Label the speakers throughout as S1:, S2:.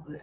S1: good.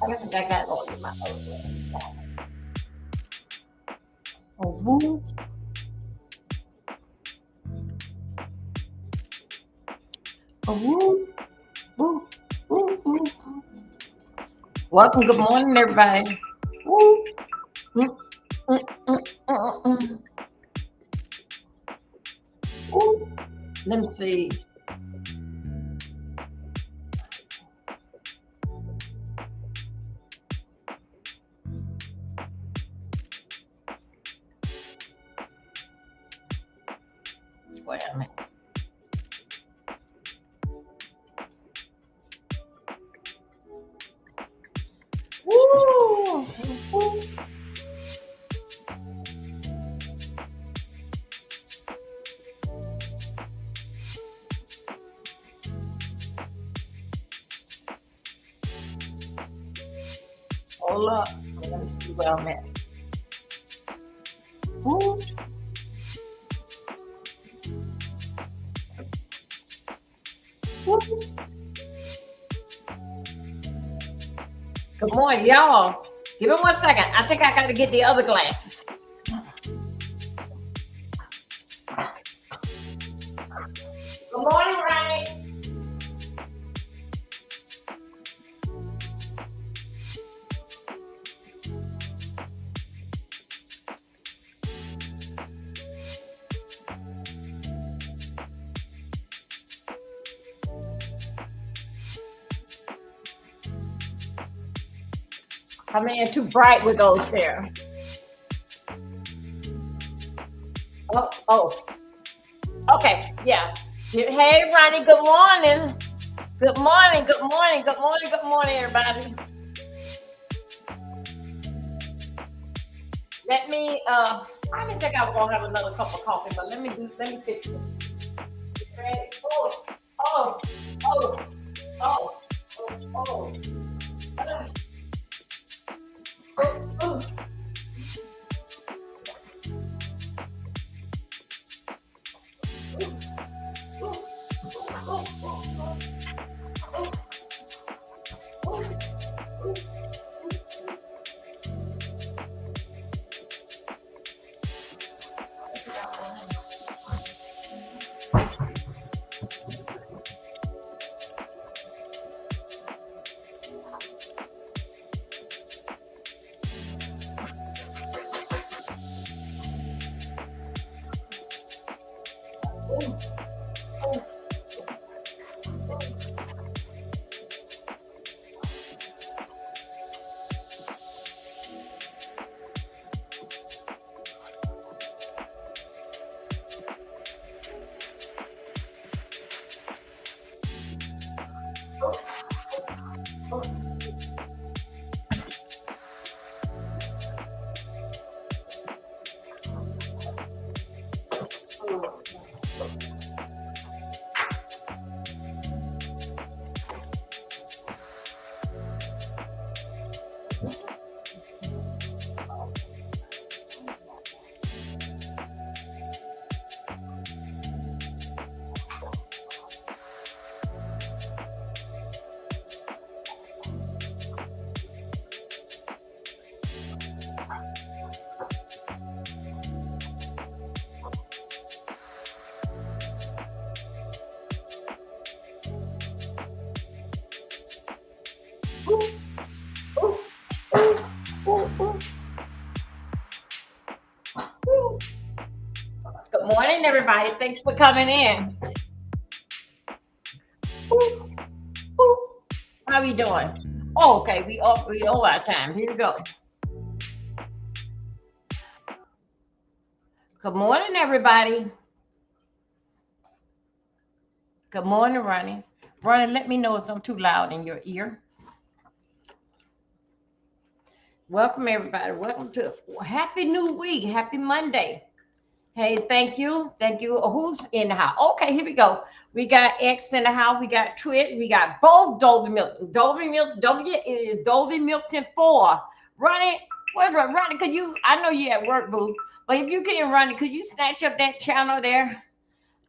S1: I think I got all in my other glass. Oh, woo. Oh, woo. Woo. Woo. Woo. Welcome. Good morning, everybody. Woo. Mm, mm, mm, mm, mm. Woo. Let me see. Wait a minute. Woo. Woo. Hold up. Let me see where I'm at. Woo. Woo. Good morning, y'all. Give me 1 second. I think I got to get the other glasses. Good morning, Ronnie. I mean, too bright with those there. Oh. Okay, yeah. Hey, Ronnie, good morning. Good morning, good morning, good morning, good morning, everybody. Let me, I didn't think I was gonna have another cup of coffee, but let me fix it. Ready? Oh, oh, oh, oh, oh, oh. Oh. Good morning, everybody. Thanks for coming in. How are we doing? Oh, okay, we over our time. Here we go. Good morning, everybody. Good morning, Ronnie. Ronnie, let me know if I'm too loud in your ear. Welcome, everybody. Welcome to Happy New Week. Happy Monday. Hey, thank you. Thank you. Who's in the house? Okay, here we go. We got X in the house. We got Twit. We got both Dolby Milton. Dolby Milton. Don't forget, it is Dolby Milton 4. Ronnie, where's Ronnie? Could you, I know you at work, boo, but if you can, Ronnie, could you snatch up that channel there?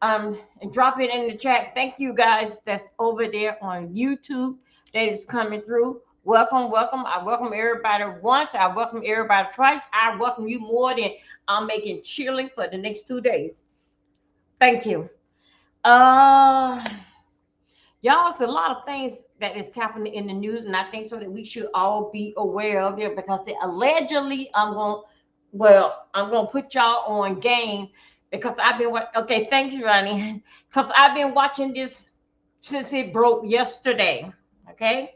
S1: And drop it in the chat. Thank you guys that's over there on YouTube that is coming through. Welcome, welcome. I welcome everybody once. I welcome everybody twice. I welcome you more than I'm making chilling for the next 2 days. Thank you. Y'all, it's a lot of things that is happening in the news, and I think so that we should all be aware of it because they allegedly I'm gonna put y'all on game because I've been okay, thanks, Ronnie. Because I've been watching this since it broke yesterday. Okay.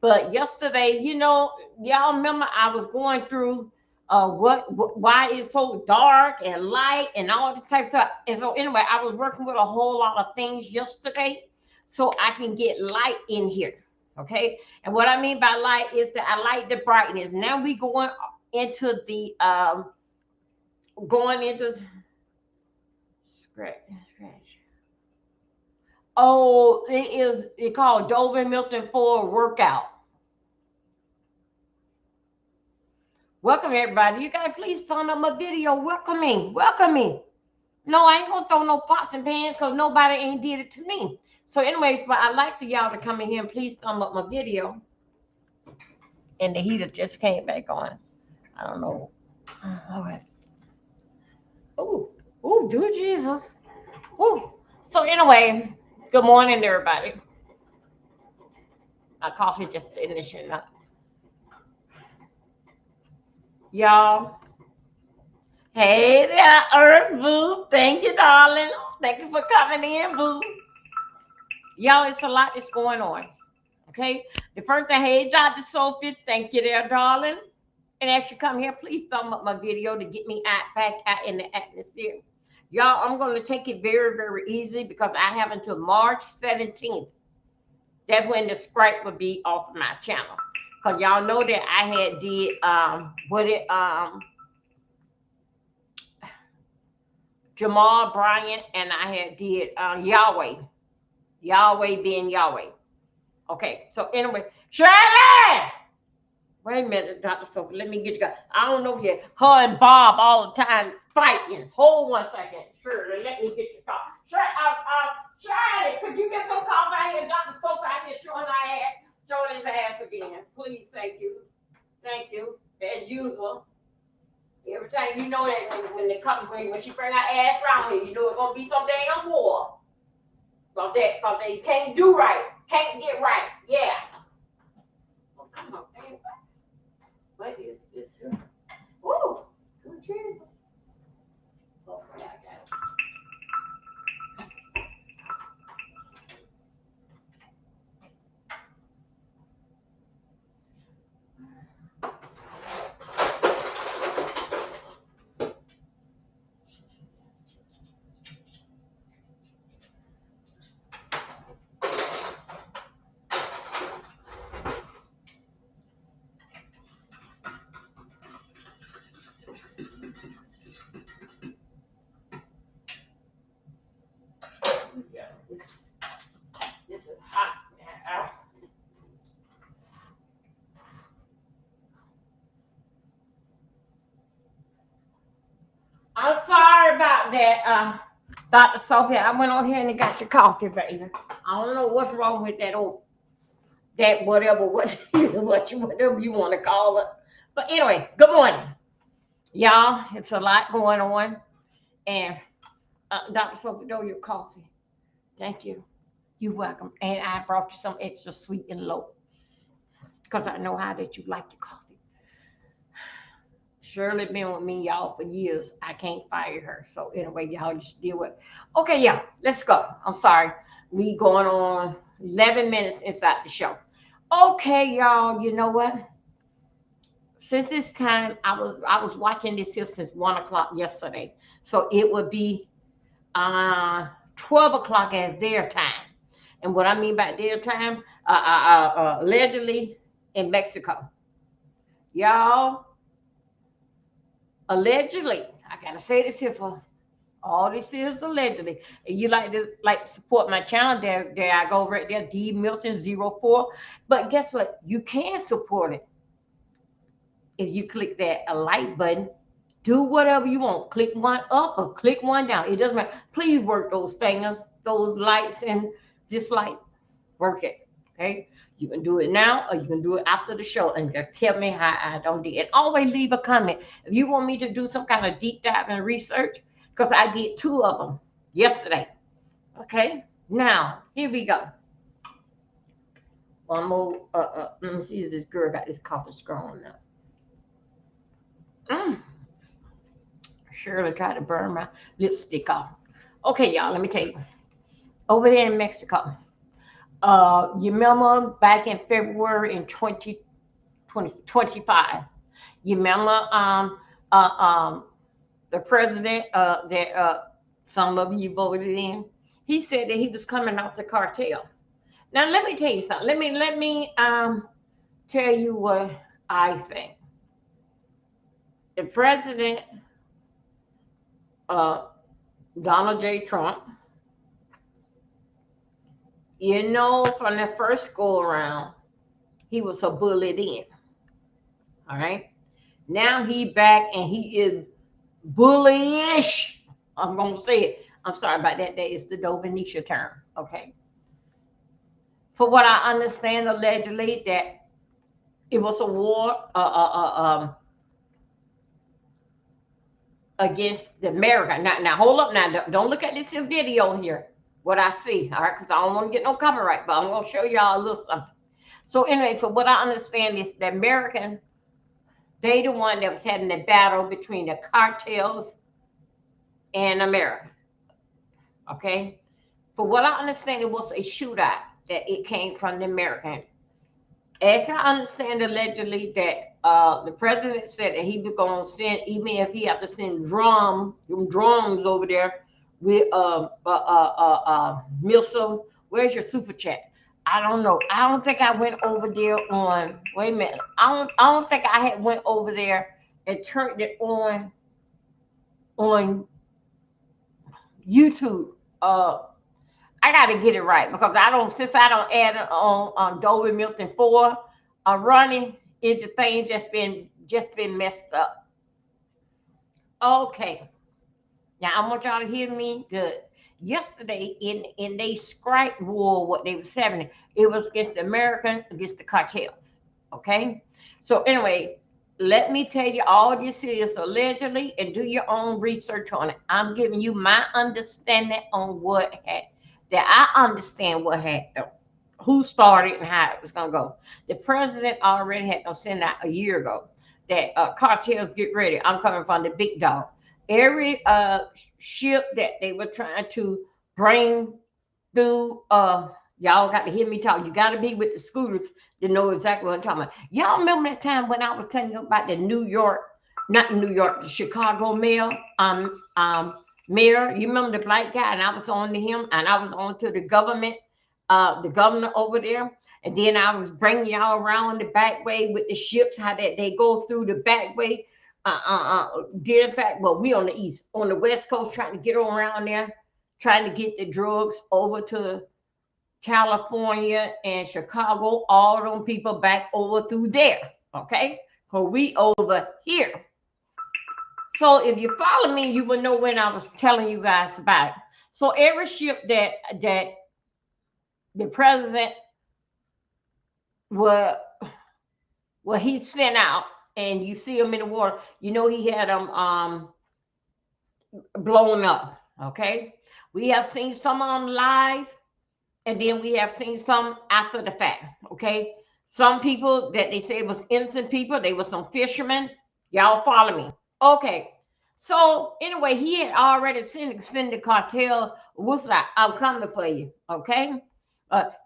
S1: But yesterday, y'all remember I was going through why it's so dark and light and all this type of stuff. And so anyway, I was working with a whole lot of things yesterday so I can get light in here. Okay. And what I mean by light is that I like the brightness. Now we going into the scratch. Oh, it's called Dolby Milton 4 workout. Welcome, everybody. You guys, please thumbs up my video. Welcome me. Welcome me. No, I ain't going to throw no pots and pans because nobody ain't did it to me. So anyways, but I'd like for y'all to come in here and please thumb up my video. And the heater just came back on. I don't know. All right. Oh, do Jesus. Ooh. So anyway, good morning, everybody. My coffee just finishing up. Y'all. Hey there, Earth Boo. Thank you, darling. Thank you for coming in, Boo. Y'all, it's a lot that's going on. Okay. The first thing, hey, Dr. Sophie, thank you there, darling. And as you come here, please thumb up my video to get me back out in the atmosphere. Y'all, I'm going to take it very, very easy because I have until March 17th. That's when the Sprite will be off of my channel. Because y'all know that I had did Jamal Bryant, and I had did Yahweh being Yahweh. Okay, so anyway, Shirley! Wait a minute, Dr. Sophie, let me get you guys. I don't know yet. Her and Bob all the time fighting. Hold 1 second. Shirley, let me get your call. Shirley, could you get some coffee out here? Dr. Sophie out here showing his ass again. Please, thank you. Thank you. As usual. Every time you know that when she bring her ass around here, you know it's gonna be some damn war. Cause they can't do right, can't get right. Yeah. Oh, come on, baby. What is this? Woo! Good Jesus. Oh, yeah, I got it. I'm sorry about that, Dr. Sophia. I went on here and got your coffee, baby. I don't know what's wrong with that old that whatever whatever you want to call it. But anyway, good morning, y'all. It's a lot going on, and Dr. Sophie, do your coffee. Thank you. You're welcome. And I brought you some extra sweet and low because I know how that you like your coffee. Shirley been with me, y'all, for years. I can't fire her. So anyway, y'all just deal with it. Okay, yeah, let's go. I'm sorry. We going on 11 minutes inside the show. Okay, y'all, you know what? Since this time, I was watching this here since 1 o'clock yesterday. So it would be 12 o'clock as their time. And what I mean by their time, allegedly in Mexico. Y'all, allegedly, I gotta say this here for all this is allegedly. And you like to support my channel, there I go right there, D Milton 04. But guess what? You can support it if you click that a like button. Do whatever you want. Click one up or click one down. It doesn't matter. Please work those fingers, those likes and dislike. Work it. Okay. You can do it now or you can do it after the show and just tell me how I don't do it. And always leave a comment. If you want me to do some kind of deep dive and research, because I did 2 of them yesterday. Okay. Now, here we go. One more. Let me see if this girl got this coffee strong now. Surely try to burn my lipstick off. Okay, y'all, let me tell you. Over there in Mexico, you remember back in February in 2025, you remember the president that some of you voted in? He said that he was coming out the cartel. Now, let me tell you something. Let me tell you what I think. The president, Donald J. Trump, you know, from the first go around, he was a bullied in. All right. Now he back and he is bullyish. I'm gonna say it. I'm sorry about that. That is the Dovenisha term. Okay. For what I understand, allegedly that it was a war against the America. Now hold up. Now don't look at this video here. What I see, all right, because I don't want to get no copyright, but I'm gonna show y'all a little something. So anyway, for what I understand is the American, they the one that was having the battle between the cartels and America. Okay. For what I understand, it was a shootout that it came from the American. As I understand, allegedly that the president said that he was going to send, even if he had to send drums over there with missile. Where's your super chat? I don't know. I don't think I went over there on. Wait a minute. I don't think I had went over there and turned it on YouTube. I got to get it right because since I don't add it on Dolby Milton 4 running, it's just thing just been messed up. Okay. Now I want y'all to hear me good. Yesterday in they strike war, what they was having, it was against the American, against the cartels. Okay. So anyway, let me tell you, all this is allegedly, and do your own research on it. I'm giving you my understanding on what happened. That I understand what happened, who started and how it was going to go. The president already had to send out a year ago that cartels get ready. I'm coming from the big dog. Every ship that they were trying to bring through, y'all got to hear me talk. You got to be with the scooters to know exactly what I'm talking about. Y'all remember that time when I was telling you about the the Chicago mayor, mayor, you remember the black guy, and I was on to him, and I was on to the government, the governor over there, and then I was bringing y'all around the back way with the ships, how that they go through the back way. Did in fact, well, we on the east, on the west coast, trying to get around there, trying to get the drugs over to California and Chicago, all them people back over through there. Okay, so we over here. So if you follow me, you will know when I was telling you guys about it. So every ship that the president will he sent out, and you see them in the water, you know he had them blown up. Okay, we have seen some of them live, and then we have seen some after the fact. Okay, some people that they say was innocent people, they were some fishermen. Y'all follow me? Okay. So anyway, he had already sent the cartel. What's that? I'm coming for you. Okay.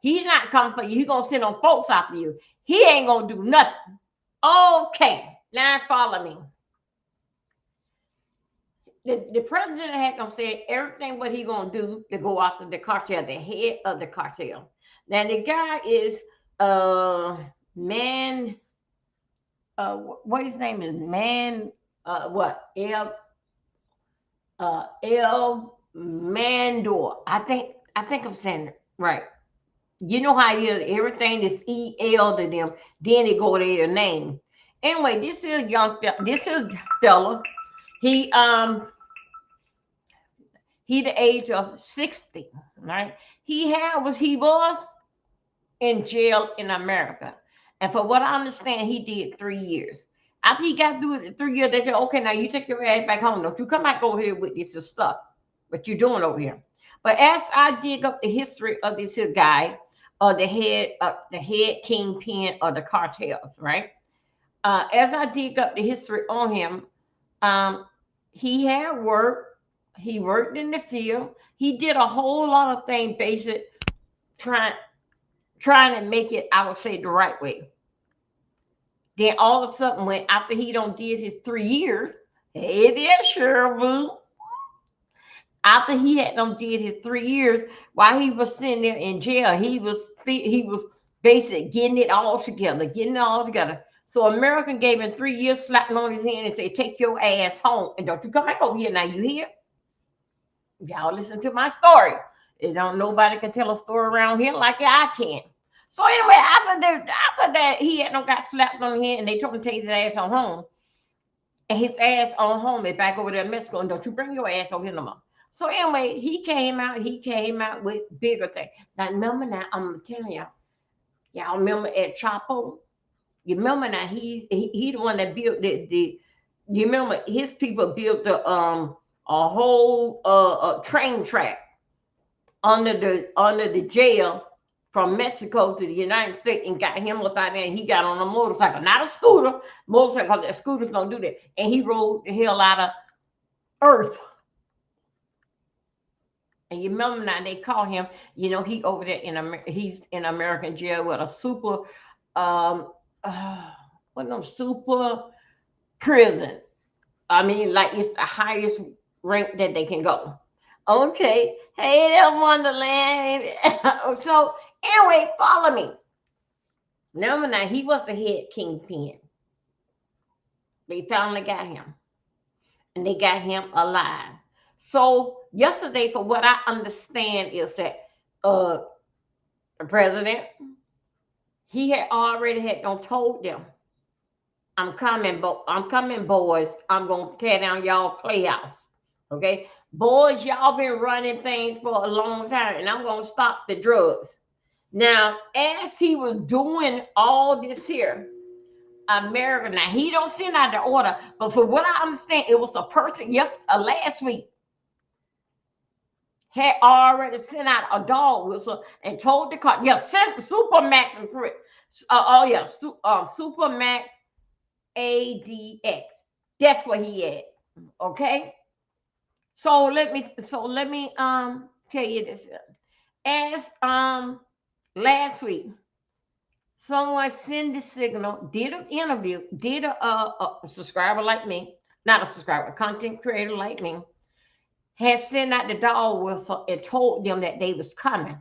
S1: He not coming for you. He gonna send on folks after you. He ain't gonna do nothing. Okay. Now follow me. The president had gonna say everything what he gonna do to go after the cartel, the head of the cartel. Now the guy is man, what his name is, man, what El Mandor. I think I'm saying it right. You know how it is. Everything is EL to them. Then they go to their name. Anyway, this is this is fella. He he the age of 60, right? He was in jail in America. And for what I understand, he did 3 years. After he got through the 3 years, they said, okay, now you take your ass back home. Don't you come back over here with this stuff. What you doing over here? But as I dig up the history of this here guy, the head kingpin of the cartels, right? As I dig up the history on him, um, he had work. He worked in the field. He did a whole lot of things, basic, trying trying to make it, I would say, the right way. Then all of a sudden, when after he don't did his 3 years, hey there, Sherwood. After he had done did his 3 years, while he was sitting there in jail, he was basically getting it all together. So America gave him 3 years, slapping on his hand and said, "Take your ass home and don't you come back over here now. You hear? Y'all listen to my story. It don't nobody can tell a story around here like I can." So anyway, after that, he had no got slapped on the head and they told him to take his ass on home. And his ass on home is back over there in Mexico. And don't you bring your ass over here no more. So anyway, he came out with bigger things. Now remember now, I'm telling y'all remember at Chapo? You remember now he the one that built the you remember his people built a whole train track under the jail from Mexico to the United States and got him up out there and he got on a motorcycle, not a scooter, motorcycle, because scooters don't do that. And he rode the hell out of earth. And you remember now they call him, he over there he's in American jail with a super what no super prison. I mean, like it's the highest rank that they can go. Okay. Hey there, Wonderland. So anyway, follow me. Number 9, he was the head kingpin. They finally got him. And they got him alive. So yesterday, for what I understand, is that the president, he had already told them, I'm coming, boys. I'm gonna tear down y'all playhouse. Okay. Boys, y'all been running things for a long time, and I'm gonna stop the drugs. Now, as he was doing all this here, America, now he don't send out the order, but for what I understand, it was a person last week had already sent out a dog whistle and told the car, sent Supermax and Supermax ADX. That's what he had. Okay. So let me tell you this. As last week, someone sent the signal, did an interview, did a subscriber like me, not a subscriber, a content creator like me, had sent out the dog whistle and told them that they was coming.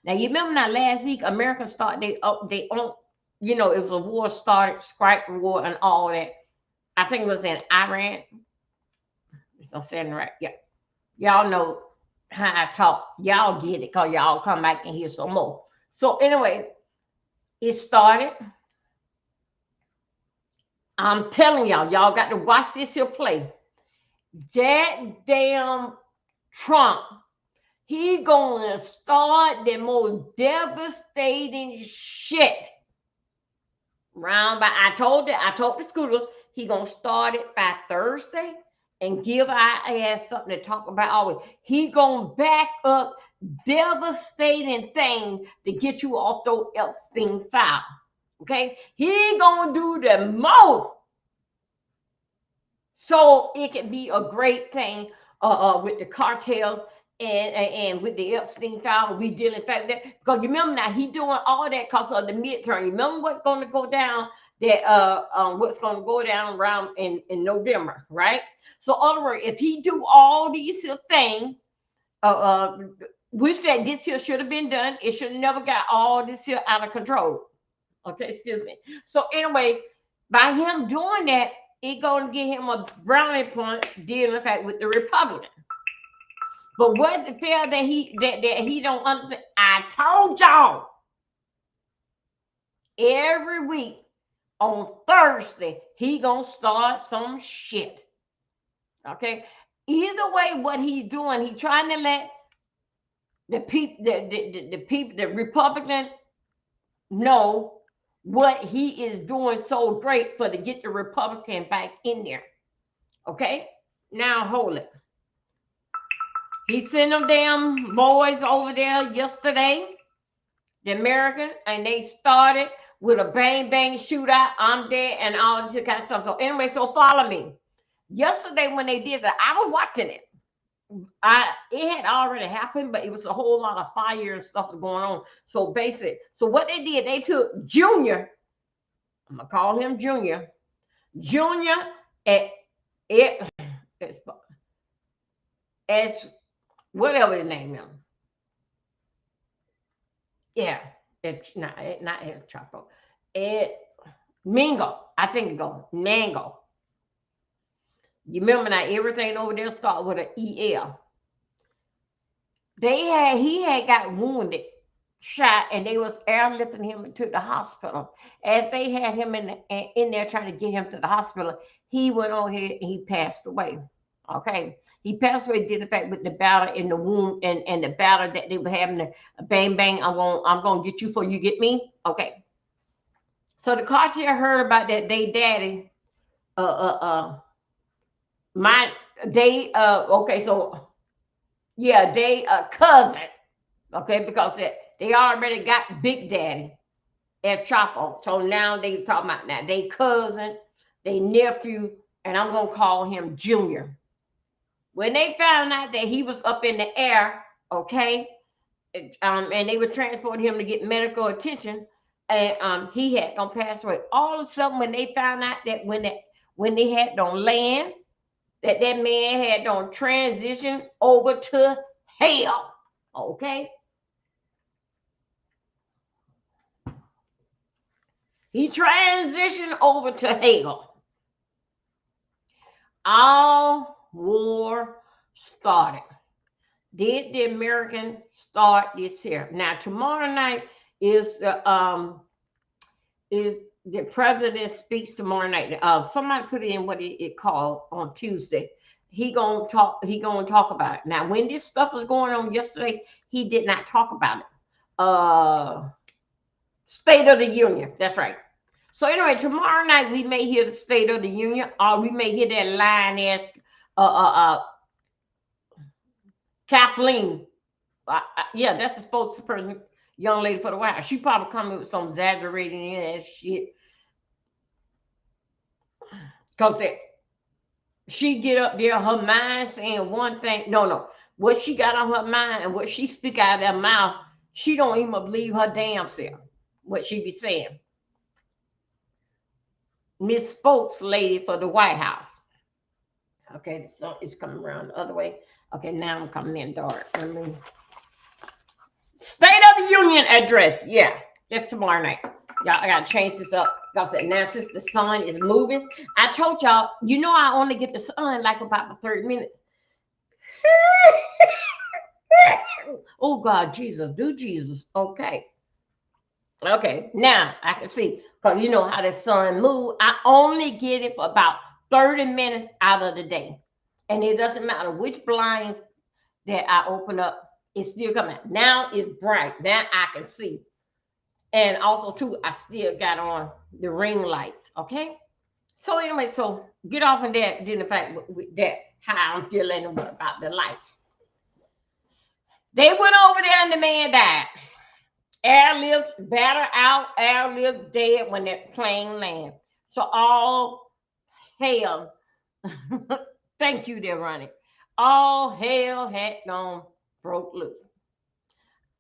S1: Now you remember now last week, Americans started they on, it was a war started, Stripe war and all that. I think it was in Iran. I'm saying it right. Yeah. Y'all know how I talk. Y'all get it because y'all come back and hear some more. So anyway, it started. I'm telling y'all got to watch this here play. that damn Trump, he gonna start the most devastating shit round by. I told the scooter he gonna start it by Thursday and give our ass something to talk about always. He gonna back up devastating things to get you off those Epstein file. Okay, he gonna do the most so it can be a great thing with the cartels and with the Epstein file. We dealing fact that because you remember now he doing all that because of the midterm. You remember what's going to go down that what's going to go down around in November, right? So, in other words, if he do all these things, which that this here should have been done, it should have never got all this here out of control. Okay, excuse me. So anyway, by him doing that, it's going to give him a brownie point dealing with fact with the Republican. But what the fair that he don't understand? I told y'all every week on Thursday he gonna start some shit. Okay. Either way, what he's doing, he trying to let the people, the people, the Republican know what he is doing so great for to get the Republican back in there. Okay, now hold it. He sent them damn boys over there yesterday, the American, and they started with a bang bang shootout. I'm dead and all this kind of stuff. So anyway, so follow me. Yesterday when they did that, I was watching it. It had already happened, but it was a whole lot of fire and stuff was going on. So basically, so what they did, they took Junior. I'm gonna call him Junior. Junior at it as whatever his name is. Yeah, it's not El Chapo. It Mingo. I think it go Mango. You remember now everything over there start with an EL. He had got wounded, shot, and they was airlifting him to the hospital. As they had him in there trying to get him to the hospital, he went on here and he passed away. Okay, he passed away due to the fact with the battle in the wound and the battle that they were having the bang bang. I'm gonna get you before you get me. Okay, so the cartel heard about that. They daddy, uh, uh, uh, my they okay, so yeah, they cousin. Okay, because they already got Big Daddy at Chapo. So now they talking about now they cousin, they nephew, and I'm gonna call him Junior. When they found out that he was up in the air, okay, and they were transporting him to get medical attention, and he had gonna pass away. All of a sudden, when they found out that when they had on land, that man had on transition over to hell. Okay. He transitioned over to hell. All war started. Did the American start this here? Now tomorrow night is the president speaks tomorrow night. Somebody put in what it called on Tuesday. He gonna talk about it. Now when this stuff was going on yesterday, he did not talk about it. State of the Union. That's right. So anyway, tomorrow night we may hear the State of the Union, or we may hear that lying ass Kathleen. Yeah, that's the spokesperson, young lady for the White House. She probably coming with some exaggerating ass shit. Because she get up there, her mind saying one thing. No. What she got on her mind and what she speak out of her mouth, she don't even believe her damn self. What she be saying. Miss Spokes lady for the White House. Okay, the sun is coming around the other way. Okay, now I'm coming in dark. State of the Union address. Yeah, that's tomorrow night. Y'all, I gotta change this up. Because now since the sun is moving, I told y'all, I only get the sun like about for 30 minutes. Oh God, Jesus, do Jesus. Okay. Okay, now I can see, because you know how the sun moves. I only get it for about 30 minutes out of the day. And it doesn't matter which blinds that I open up, it's still coming. Now it's bright. Now I can see. And also too, I still got on the ring lights. Okay. So anyway, so get off of that. Then the fact with that, how I'm feeling about the lights. They went over there and the man died. Airlift batter out, airlift dead when that plane land. So all hell, thank you, they're running. All hell had gone broke loose.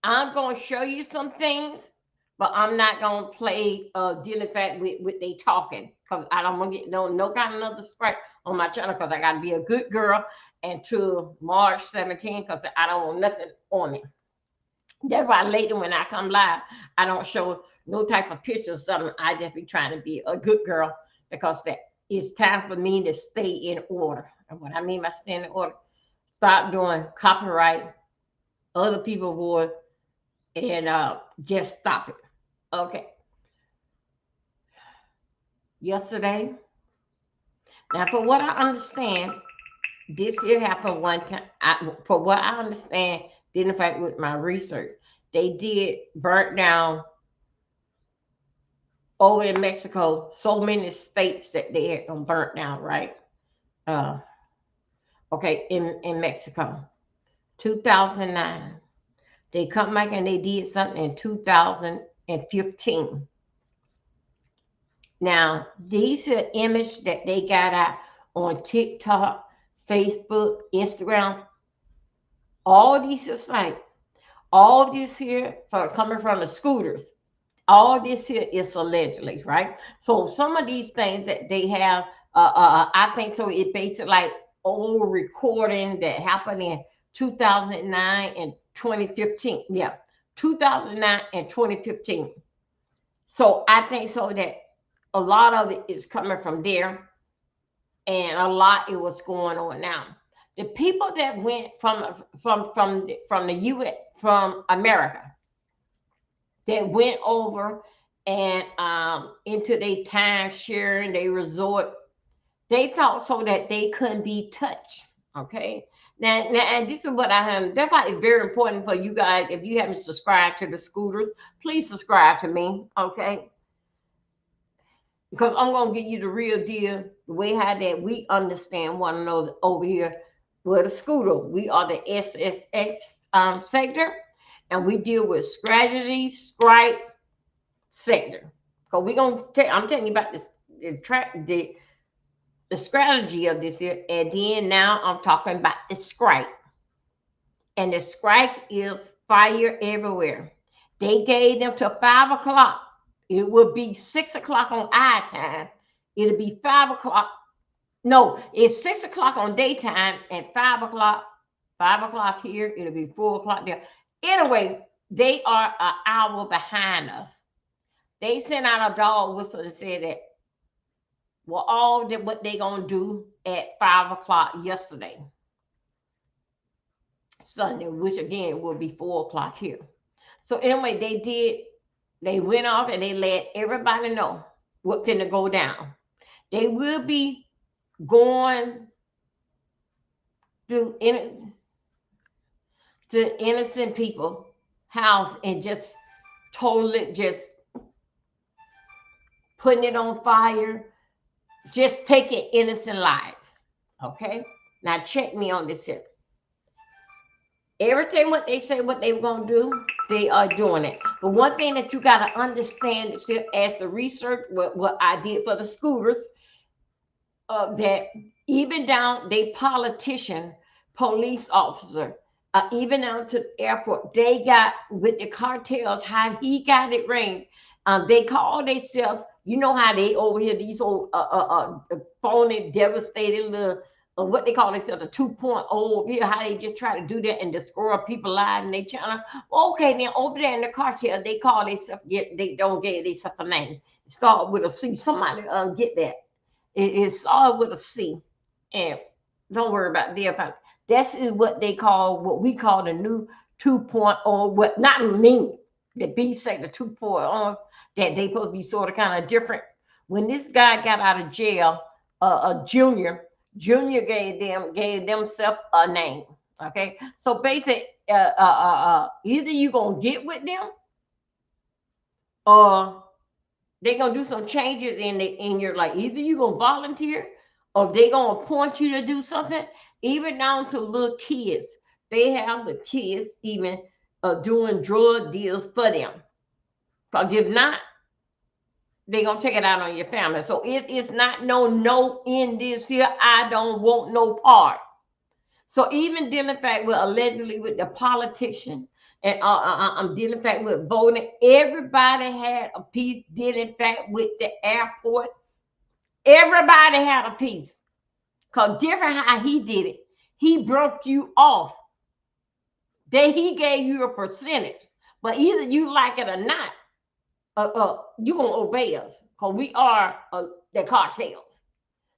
S1: I'm gonna show you some things, but I'm not gonna play dealing fact with they talking because I don't want to get no kind of another scratch on my channel because I gotta be a good girl until March 17th because I don't want nothing on me. That's why later when I come live, I don't show no type of pictures or something. I just be trying to be a good girl because that it's time for me to stay in order. And what I mean by staying in order, stop doing copyright, other people's voice, and just stop it. Okay. Yesterday, now for what I understand, this here happened one time. For what I understand, did in fact with my research, they did burnt down over in Mexico so many states that they had them burnt down, right? Uh, okay, in Mexico, 2009. They come back and they did something in 2015. Now, these are images that they got out on TikTok, Facebook, Instagram, all these are sites. All this here for coming from the scooters. All this here is allegedly, right? So some of these things that they have, I think so. It basically like old recording that happened in 2009 and 2015. Yeah, 2009 and 2015. So I think so that a lot of it is coming from there, and a lot it was going on now. The people that went from the U.S. from America that went over and into their timeshare and they resort, they thought so that they couldn't be touched. Okay. Now, and this is what I have. That's why it's very important for you guys. If you haven't subscribed to the scooters, please subscribe to me. Okay. Because I'm gonna give you the real deal, the way how that we understand one another over here with a scooter. We are the SSX sector, and we deal with strategies, strikes, sector. Because we're gonna I'm telling you about this the strategy of this here, and then now I'm talking about the strike. And the strike is fire everywhere. They gave them till 5 o'clock. It will be 6 o'clock on our time. It'll be 5 o'clock. No, it's 6 o'clock on daytime and 5 o'clock. 5 o'clock here. It'll be 4 o'clock there. Anyway, they are an hour behind us. They sent out a dog whistle and said that well, all that what they gonna do at 5 o'clock yesterday, Sunday, which again will be 4 o'clock here. So anyway, they went off and they let everybody know what's gonna go down. They will be going to innocent people house and just totally just putting it on fire, just taking innocent lives. Okay. Now check me on this here. Everything what they say what they were gonna do, they are doing it. But one thing that you gotta understand is that as the research, what I did for the scooters, that even down they politician, police officer, even down to the airport, they got with the cartels how he got it ring. They call themselves, you know how they over here these old phony, devastating little what they call themselves a 2.0 over here, how they just try to do that and destroy people lives and they channel. Okay, now over there in the cartel, they call themselves, they don't get themselves a name. Start with a C. Somebody get that. It started with a C. And don't worry about that. That is what they call, what we call the new 2.0, what not me, the B say the 2.0, that they supposed to be sort of kind of different. When this guy got out of jail, a junior, Junior gave themselves a name. Okay, so basically, either you gonna get with them, or they're gonna do some changes in your life. Either you gonna volunteer, or they gonna appoint you to do something. Even down to little kids, they have the kids even doing drug deals for them. Because if not, they're gonna take it out on your family. So it is not no in this here. I don't want no part. So even dealing fact with allegedly with the politician, and I'm dealing fact with voting. Everybody had a piece dealing fact with the airport. Everybody had a piece. Cause different how he did it. He broke you off. Then he gave you a percentage. But either you like it or not, you gonna obey us. Cause we are the cartels.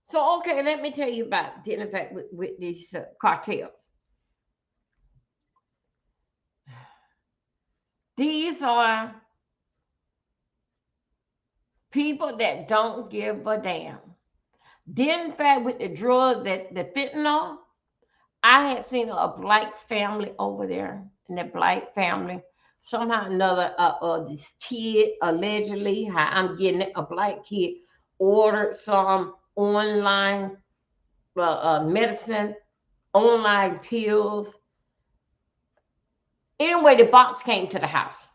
S1: So okay, let me tell you about dealing fact with these cartels. These are people that don't give a damn. Then, in fact, with the drugs, that the fentanyl, I had seen a black family over there, and that black family somehow or another, this kid allegedly, how I'm getting it, a black kid ordered some online medicine, online pills. Anyway, the box came to the house.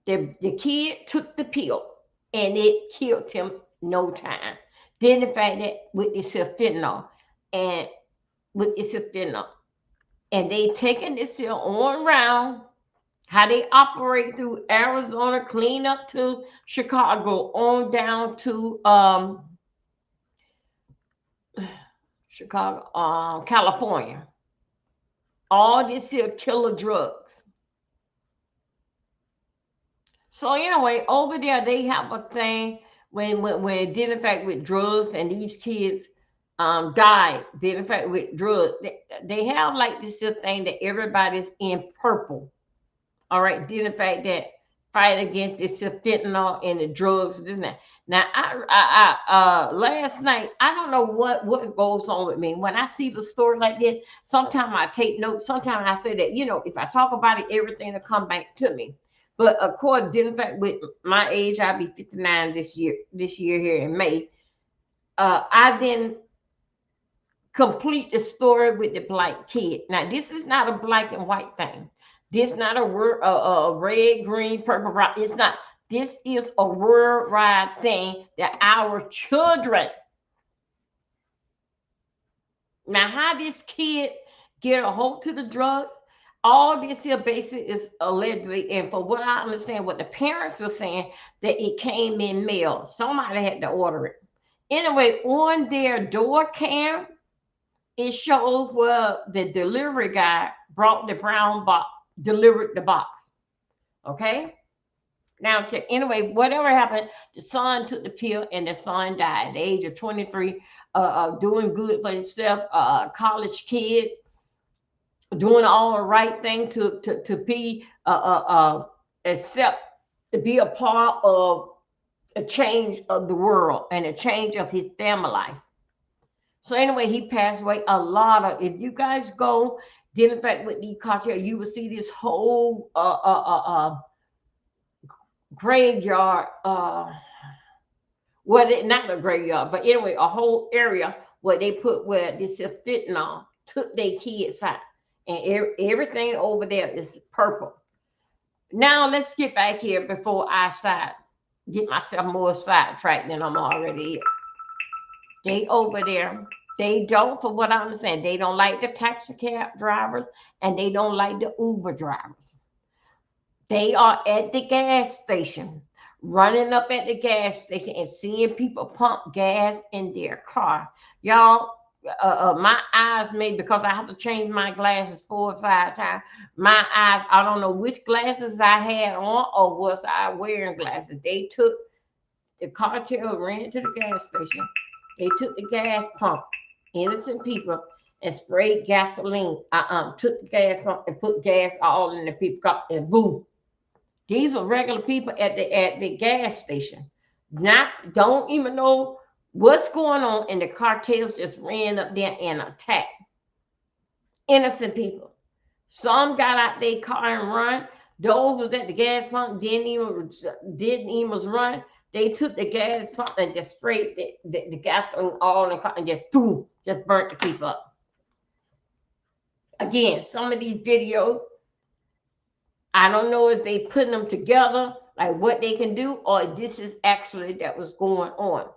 S1: The kid took the pill and it killed him no time. Then the fact that with this fentanyl and with this fentanyl, and they taking this here on around how they operate through Arizona, clean up to Chicago, on down to Chicago, California. All this here killer drugs. So anyway, over there they have a thing when dealing in fact with drugs, and these kids died dealing in fact with drugs. They have like this little thing that everybody's in purple. All right, dealing in fact that fight against this fentanyl and the drugs, this and that. Now last night, I don't know what goes on with me when I see the story like this. Sometimes I take notes. Sometimes I say that, if I talk about it, everything will come back to me. But of course, in fact, with my age, I'll be 59 this year. This year here in May, I then complete the story with the black kid. Now, this is not a black and white thing. This not a word, red, green, purple, brown. It's not. This is a worldwide thing that our children. Now, how this kid get a hold to the drugs? All this here basic is allegedly, and for what I understand, what the parents were saying, that it came in mail. Somebody had to order it. Anyway, on their door cam, it shows where the delivery guy brought the brown box, delivered the box. Okay. Now, anyway, whatever happened, the son took the pill and the son died at the age of 23, doing good for himself, college kid, doing all the right thing to be accept, to be a part of a change of the world and a change of his family life. So anyway, he passed away. A lot of, if you guys go deal in fact with the cartel, you will see this whole graveyard. Well, not a graveyard, but anyway, a whole area where they put where this is fentanyl took their kids out, and everything over there is purple. Now let's get back here before I get myself more sidetracked than I'm already. They over there. They don't, for what I understand, they don't like the taxi cab drivers and they don't like the Uber drivers. They are at the gas station, running up at the gas station and seeing people pump gas in their car. Y'all, my eyes made, because I have to change my glasses 4 or 5 times. My eyes, I don't know which glasses I had on or was I wearing glasses. They took the cartel, ran to the gas station. They took the gas pump, innocent people, and sprayed gasoline. Took the gas pump and put gas all in the people car, and boom. These are regular people at the gas station. Not, don't even know What's going on? And the cartels just ran up there and attacked innocent people. Some got out their car and run. Those was at the gas pump didn't even run. They took the gas pump and just sprayed the gasoline all in the car and just burnt the people up. Again, some of these videos, I don't know if they putting them together, like what they can do, or this is actually that was going on.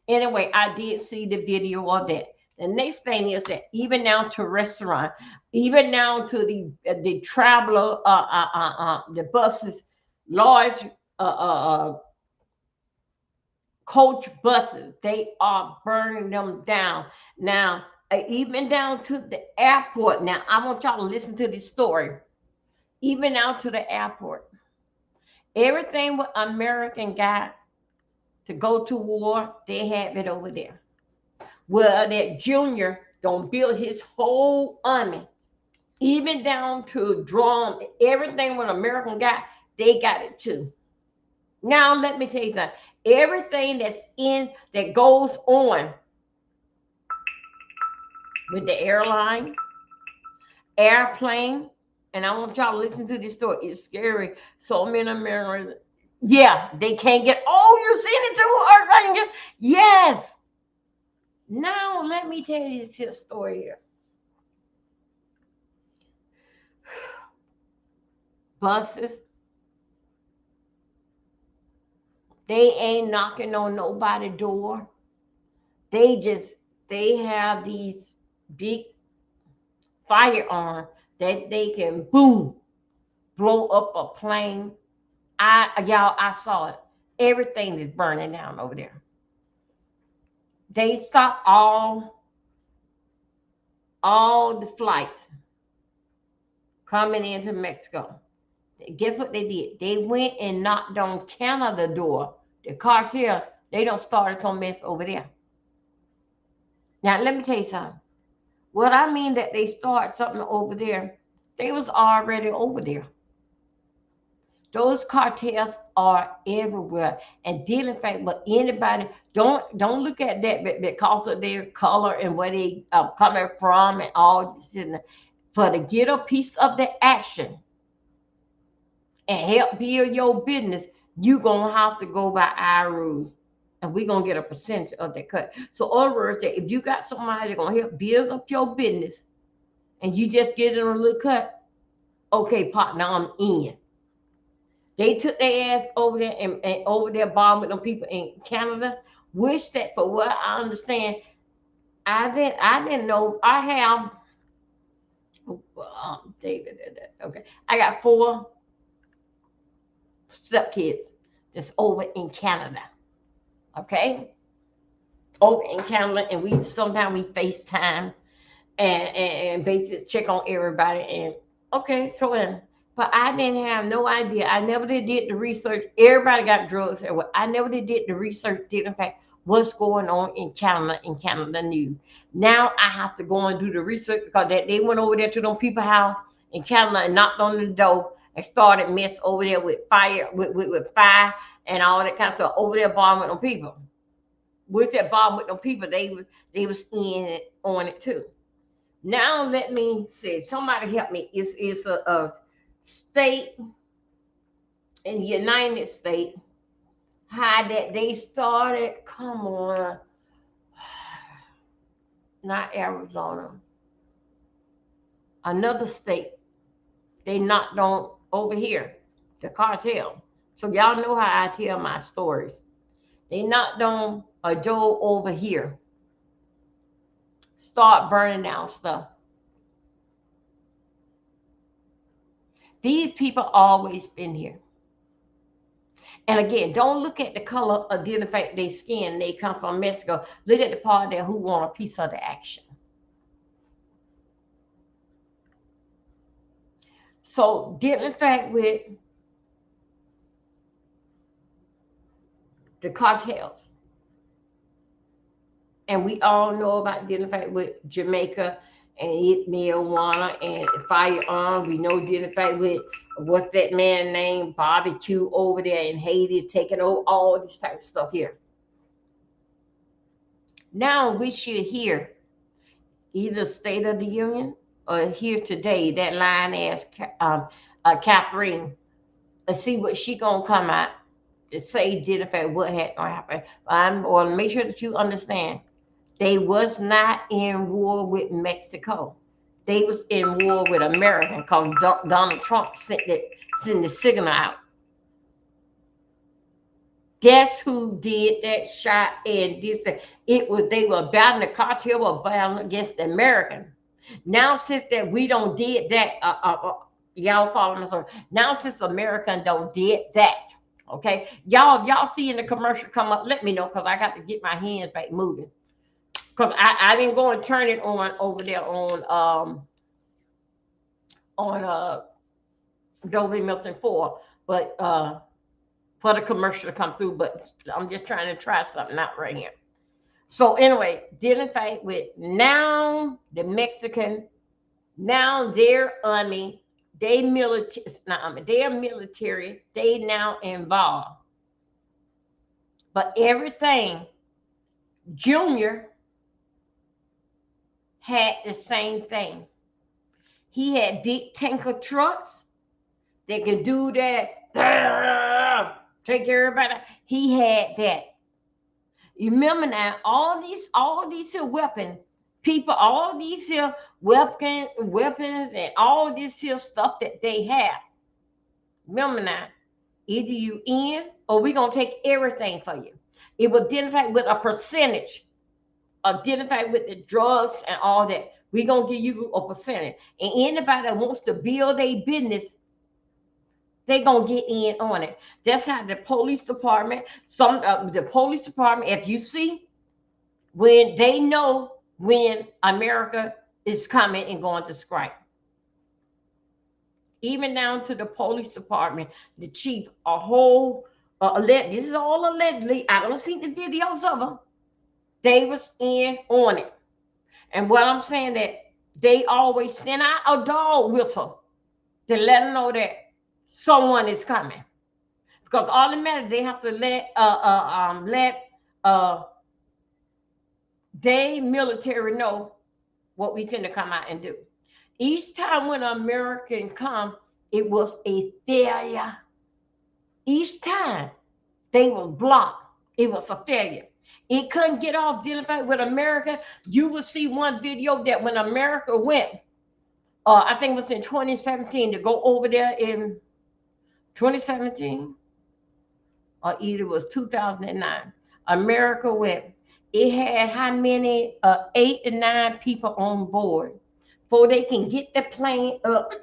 S1: Anyway, I did see the video of that. The next thing is that even now to restaurant, even now to the traveler, the buses, large coach buses, they are burning them down now. Even down to the airport. Now, I want y'all to listen to this story. Even out to the airport, everything what American got to go to war, they have it over there. Well, that Junior don't build his whole army, even down to drum, everything what American got, they got it too. Now let me tell you something. Everything that goes on with the airplane, and I want y'all to listen to this story. It's scary. So many Americans, yeah, they can't get. Oh, you seen it too, Archangel? Yes. Now let me tell you this story here. Buses, they ain't knocking on nobody's door. They have these big firearms that they can boom blow up a plane. I saw it. Everything is burning down over there. They stopped all the flights coming into Mexico. Guess what they did? They went and knocked on Canada door. The cartel, they don't start some mess over there. Now let me tell you something. What I mean that they start something over there, they was already over there. Those cartels are everywhere and dealing fact with anybody. Don't look at that because of their color and where they coming from and all this. For to get a piece of the action and help build your business, you gonna have to go by our rules, and we're gonna get a percentage of that cut. So, in other words, that if you got somebody that's gonna help build up your business, and you just get in a little cut, okay, partner, I'm in. They took their ass over there and over there bombing with them people in Canada. Wish that for what I understand, I didn't know I have David. Okay, I got 4 stepkids that's over in Canada. Okay, over in Canada, and we sometimes we FaceTime and basically check on everybody. And okay, so but I didn't have no idea. I never did the research. Everybody got drugs. I never did the research. Did in fact what's going on in Canada news. Now I have to go and do the research because they went over there to them people house in Canada and knocked on the door and started mess over there with fire with fire and all that kind of stuff over there bombing them people. With that bomb with them people, they was in it on it too. Now let me see. Somebody help me. It's a state in the United States. How that they started? Come on, not Arizona. Another state. They knocked on over here. The cartel. So y'all know how I tell my stories. They knocked on a door over here. Start burning down stuff. These people always been here. And again, don't look at the color of the fact they skin. They come from Mexico. Look at the part there who want a piece of the action. So dealing fact with the cartels. And we all know about dealing fact with Jamaica and marijuana and firearm. We know dealing fact with what's that man named barbecue over there in Haiti, taking over all this type of stuff here. Now we should hear either State of the Union or here today that line as Catherine. Let's see what she gonna come out to say did affect what had gonna happen. I'm or make sure that you understand they was not in war with Mexico. They was in war with America because Donald Trump sent the signal out. Guess who did that shot and this? It was they were battling the cartel were battling against the American. Now since that we don't did that, y'all follow me? So now since American don't did that, okay, y'all see in the commercial come up. Let me know because I got to get my hands back moving because I didn't go and turn it on over there on Dolby Milton 4, but for the commercial to come through. But I'm just trying to try something out right here. So anyway, dealing fight with now the Mexican, now their army, they military, not army, their military, they now involved. But everything, Junior had the same thing. He had big tanker trucks that could do that, take everybody. He had that. You remember now, all these here weapons, people, all these here weapons, and all this here stuff that they have. Remember now, either you in or we gonna take everything for you. It will identify with a percentage, identify with the drugs and all that. We gonna give you a percentage. And anybody that wants to build a business, they gonna get in on it. That's how the police department, the police department, if you see, when they know when America is coming and going to strike. Even down to the police department, the chief, a whole, this is all allegedly, I don't see the videos of them. They was in on it. And what I'm saying that they always send out a dog whistle to let them know that someone is coming. Because automatically they have to let they military know what we finna come out and do. Each time when an American come, it was a failure. Each time they was blocked, it was a failure. It couldn't get off dealing with America. You will see one video that when America went, I think it was in 2017 to go over there in 2017, or either it was 2009. America went. It had how many? 8 to 9 people on board. Before they can get the plane up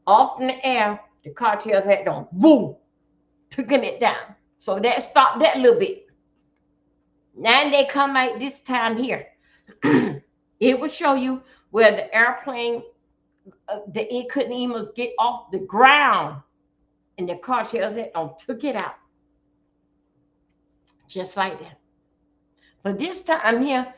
S1: off in the air, the cartels had done boom, taking it down. So that stopped that little bit. Now they come out this time here. It will show you where the airplane, it couldn't even get off the ground, and the cartels had done took it out. Just like that. But this time here,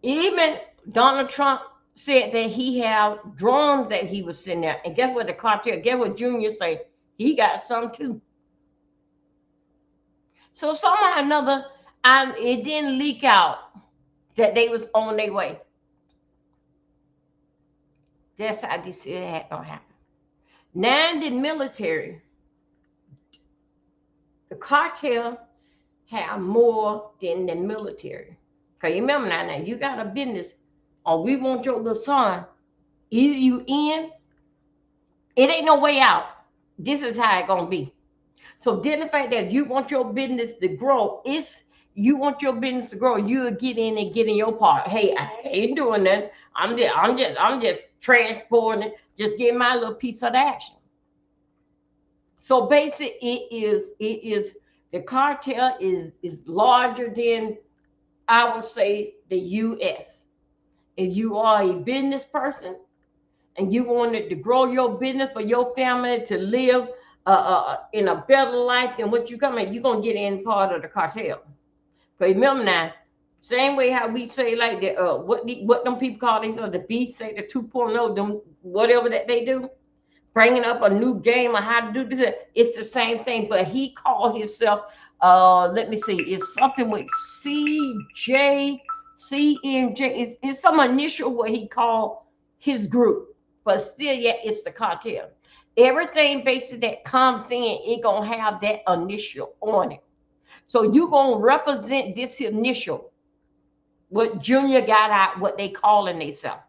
S1: even Donald Trump said that he had drones that he was sitting there. And guess what the cartel, guess what Junior say? He got some too. So somehow or another, it didn't leak out that they was on their way. That's how this had gonna happen. Now the military, the cartel have more than the military. Because you remember now, you got a business, or we want your little son, either you in, it ain't no way out. This is how it gonna be. So then the fact that you want your business to grow, you want your business to grow, you'll get in and get in your part. Hey, I ain't doing that. I'm just transporting it, just getting my little piece of the action. So basically, it is the cartel is larger than, I would say, the U.S. If you are a business person and you wanted to grow your business for your family to live in a better life than what you come in, you're going to get in part of the cartel. Because remember now, same way how we say like what them people call themselves, the beast, say the 2.0, them whatever that they do. bringing up a new game on how to do this. It's the same thing, but he called himself. Let me see. It's something with CJ, CMJ. It's some initial what he called his group, but still, yet it's the cartel. Everything basically that comes in, it gonna have that initial on it. So you gonna represent this initial. What Junior got out, what they calling themselves.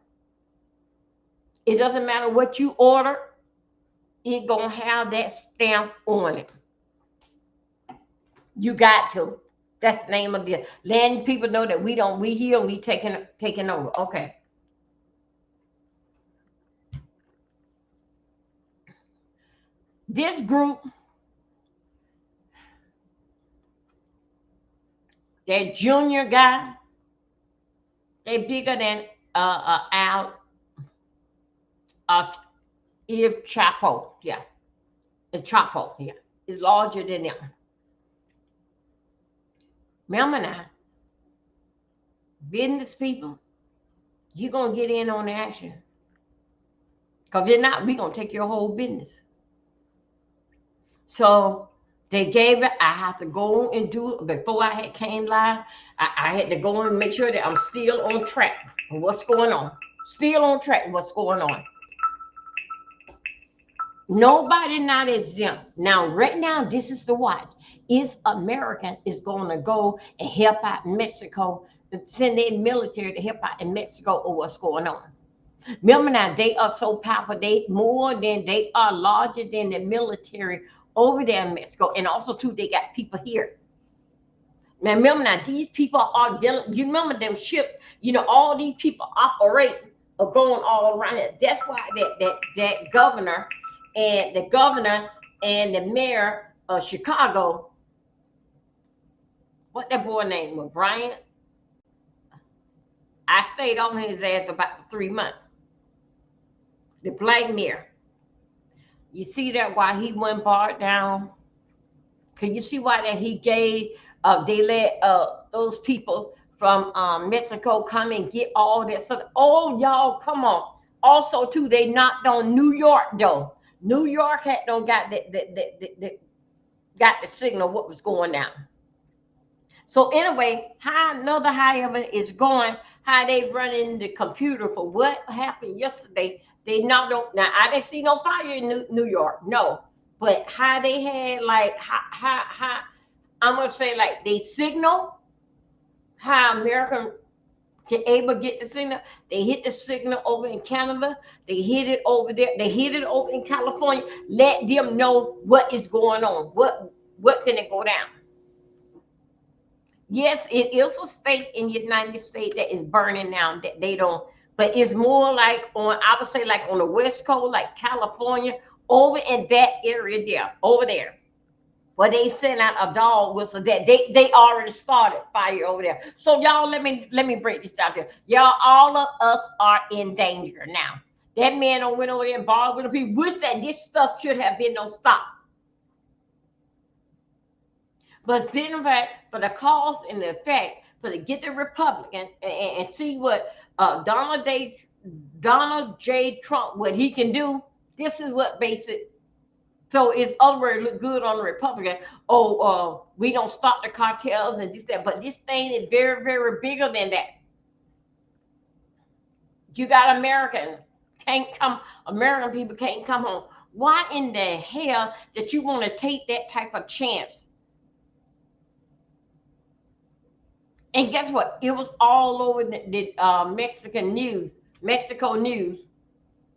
S1: It doesn't matter what you order, it gonna have that stamp on it. You got to. That's the name of the letting people know that we here, we taking over. Okay. This group, that Junior guy, they bigger than Al uh if Chapo. Yeah. The Chapo, yeah. It's larger than them. Remember now, business people, you gonna get in on the action. Because if not, we gonna take your whole business. So they gave it. I have to go and do it. Before I had came live, I had to go and make sure that I'm still on track of what's going on. Still on track of what's going on. Nobody not exempt. Now, right now, this is the watch. Is American is going to go and help out Mexico, send their military to help out in Mexico or what's going on. Remember now, they are so powerful. They are larger than the military over there in Mexico. And also, too, they got people here. Now, remember now, these people are dealing. You remember them ship, all these people operate are going all around here. That's why that governor and the mayor of Chicago, what that boy name was, Brian. I stayed on his ass about 3 months. The black mayor. You see that why he went barred down? Can you see why that he gave? They let those people from Mexico come and get all that stuff. Oh, y'all, come on. Also, too, they knocked on New York though. New York had don't got got the signal what was going down. So anyway, however is going, how they running the computer for what happened yesterday. They knocked on. Now I didn't see no fire in New York, no. But how they had like how I'm gonna say like they signal how American can able to get the signal. They hit the signal over in Canada. They hit it over there. They hit it over in California. Let them know what is going on. What can it go down? Yes, it is a state in the United States that is burning now that they don't, but it's more like I would say like on the West Coast, like California, over in that area there, over there. Where they sent out a dog whistle that they already started fire over there. So y'all let me break this down here. Y'all, all of us are in danger now. That man don't went over there and barred with the people. Wish that this stuff should have been no stop. But then, in fact, for the cause and the effect, for to get the Republican and see what Donald J. Trump, what he can do, this is what basic. So it's other words look good on the Republican. Oh, we don't stop the cartels and this, that. But this thing is very, very bigger than that. You got American people can't come home. Why in the hell that you want to take that type of chance? And guess what? It was all over the Mexico news,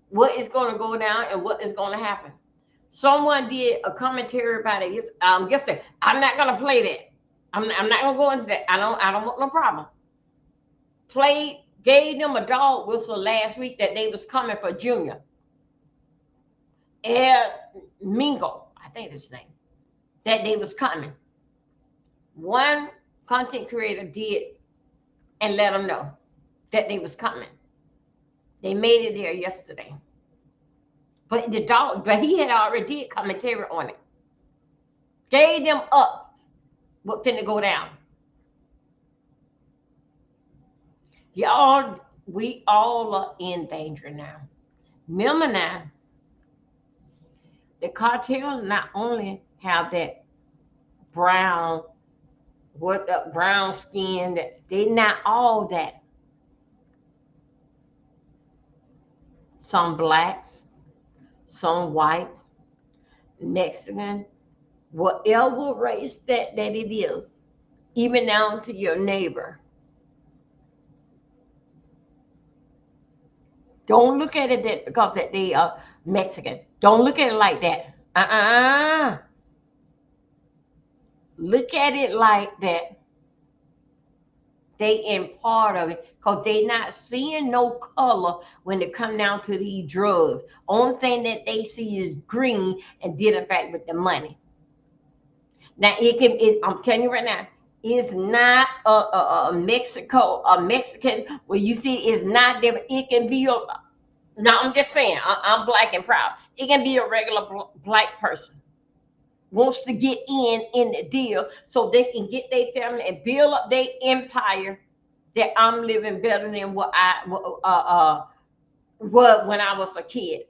S1: what is going to go down and what is going to happen. Someone did a commentary about it. Guess that I'm not going to play that. I'm not going to go into that. I don't want no problem. Gave them a dog whistle last week that they was coming for Junior. El Mingo, I think his name, that they was coming. One content creator did and let them know that they was coming. They made it there yesterday. But he had already did commentary on it. Gave them up what finna go down. Y'all, we all are in danger now. Remember now, The cartels not only have that brown, what the brown skin, that they not all that. Some blacks, some whites, Mexican, whatever race that it is, even down to your neighbor. Don't look at it that because that they are Mexican. Don't look at it like that. Look at it like that. They in part of it because they not seeing no color when they come down to these drugs. Only thing that they see is green and deal in fact with the money. Now I'm telling you right now, it's not a Mexico, a Mexican where you see it's not there. It can be a, now I'm just saying, I'm black and proud. It can be a regular black person wants to get in the deal so they can get their family and build up their empire, that I'm living better than what I was when I was a kid.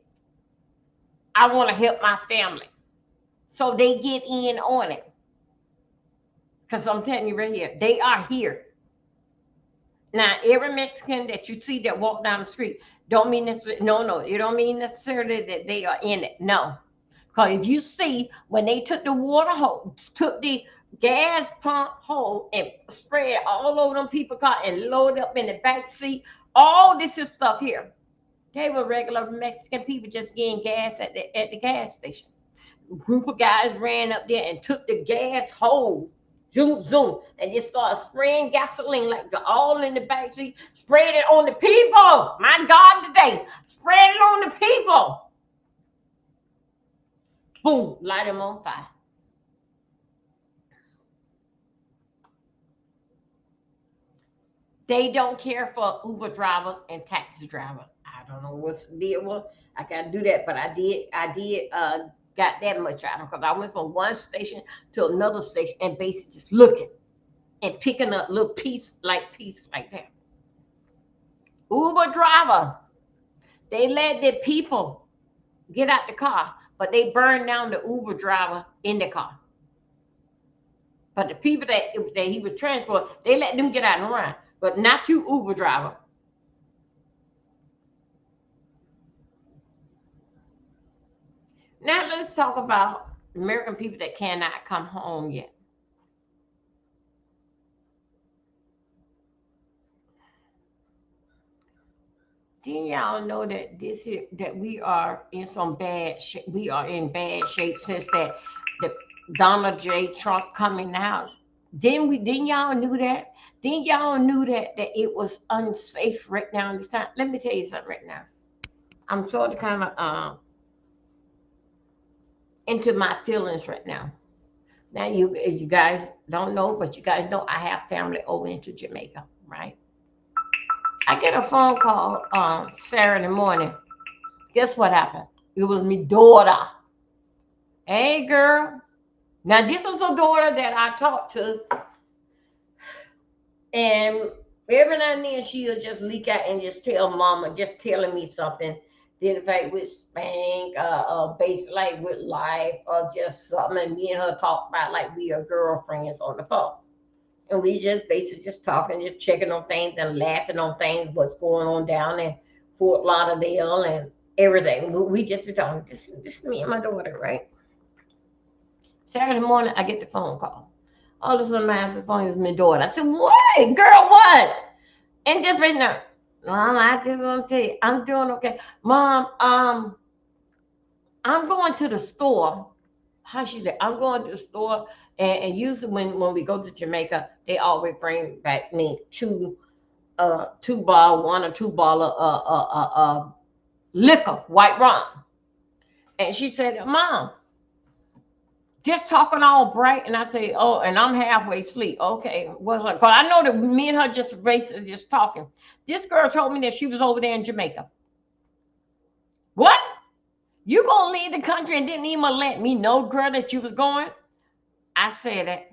S1: I want to help my family. So they get in on it. Because I'm telling you right here, they are here. Now, every Mexican that you see that walk down the street don't mean necessarily, no, it don't mean necessarily that they are in it. No. Because if you see when they took the water hose, took the gas pump hole and spread all over them people car and loaded up in the back seat, all this is stuff here. They were regular Mexican people just getting gas at the gas station. A group of guys ran up there and took the gas hole, zoom, zoom, and just started spraying gasoline like all in the back seat, sprayed it on the people. My God, today, spread it on the people. Boom, light them on fire. They don't care for Uber drivers and taxi drivers. I don't know what's the deal with. I gotta do that, but I did got that much out of them because I went from one station to another station and basically just looking and picking up little piece like that. Uber driver, they let the people get out the car, but they burned down the Uber driver in the car. But the people that he was transporting, they let them get out and run, but not you, Uber driver. Now let's talk about American people that cannot come home yet. Didn't y'all know that this is that we are in some bad shape? We are in bad shape since that the Donald J. Trump come in the house. Didn't y'all knew that? Didn't y'all knew that it was unsafe right now in this time? Let me tell you something right now. I'm sort of kind of into my feelings right now. Now you guys don't know, but you guys know I have family over into Jamaica, right? I get a phone call Saturday morning. Guess what happened? It was my daughter. Hey, girl. Now, this was a daughter that I talked to, and every now and then she'll just leak out and just tell mama, just telling me something. Did in fact with Spank, base like with life, or just something. And me and her talk about like we are girlfriends on the phone. And we just basically just talking, just checking on things and laughing on things, what's going on down in Fort Lauderdale and everything. We just be talking. This is me and my daughter, right? Saturday morning, I get the phone call. All of a sudden, I answer the phone, it was my daughter. I said, "What, girl? What?" And just right now, Mom, I just want to tell you, I'm doing okay. Mom, I'm going to the store. How she said, I'm going to the store, and usually when we go to Jamaica, they always bring back me two bottle, one or two bottle liquor, white rum. And she said, Mom, just talking all bright. And I say, oh, and I'm halfway asleep. Okay, what's up? Because I know that me and her just basically just talking. This girl told me that she was over there in Jamaica. What? You gonna leave the country and didn't even let me know, girl, that you was going? I said that.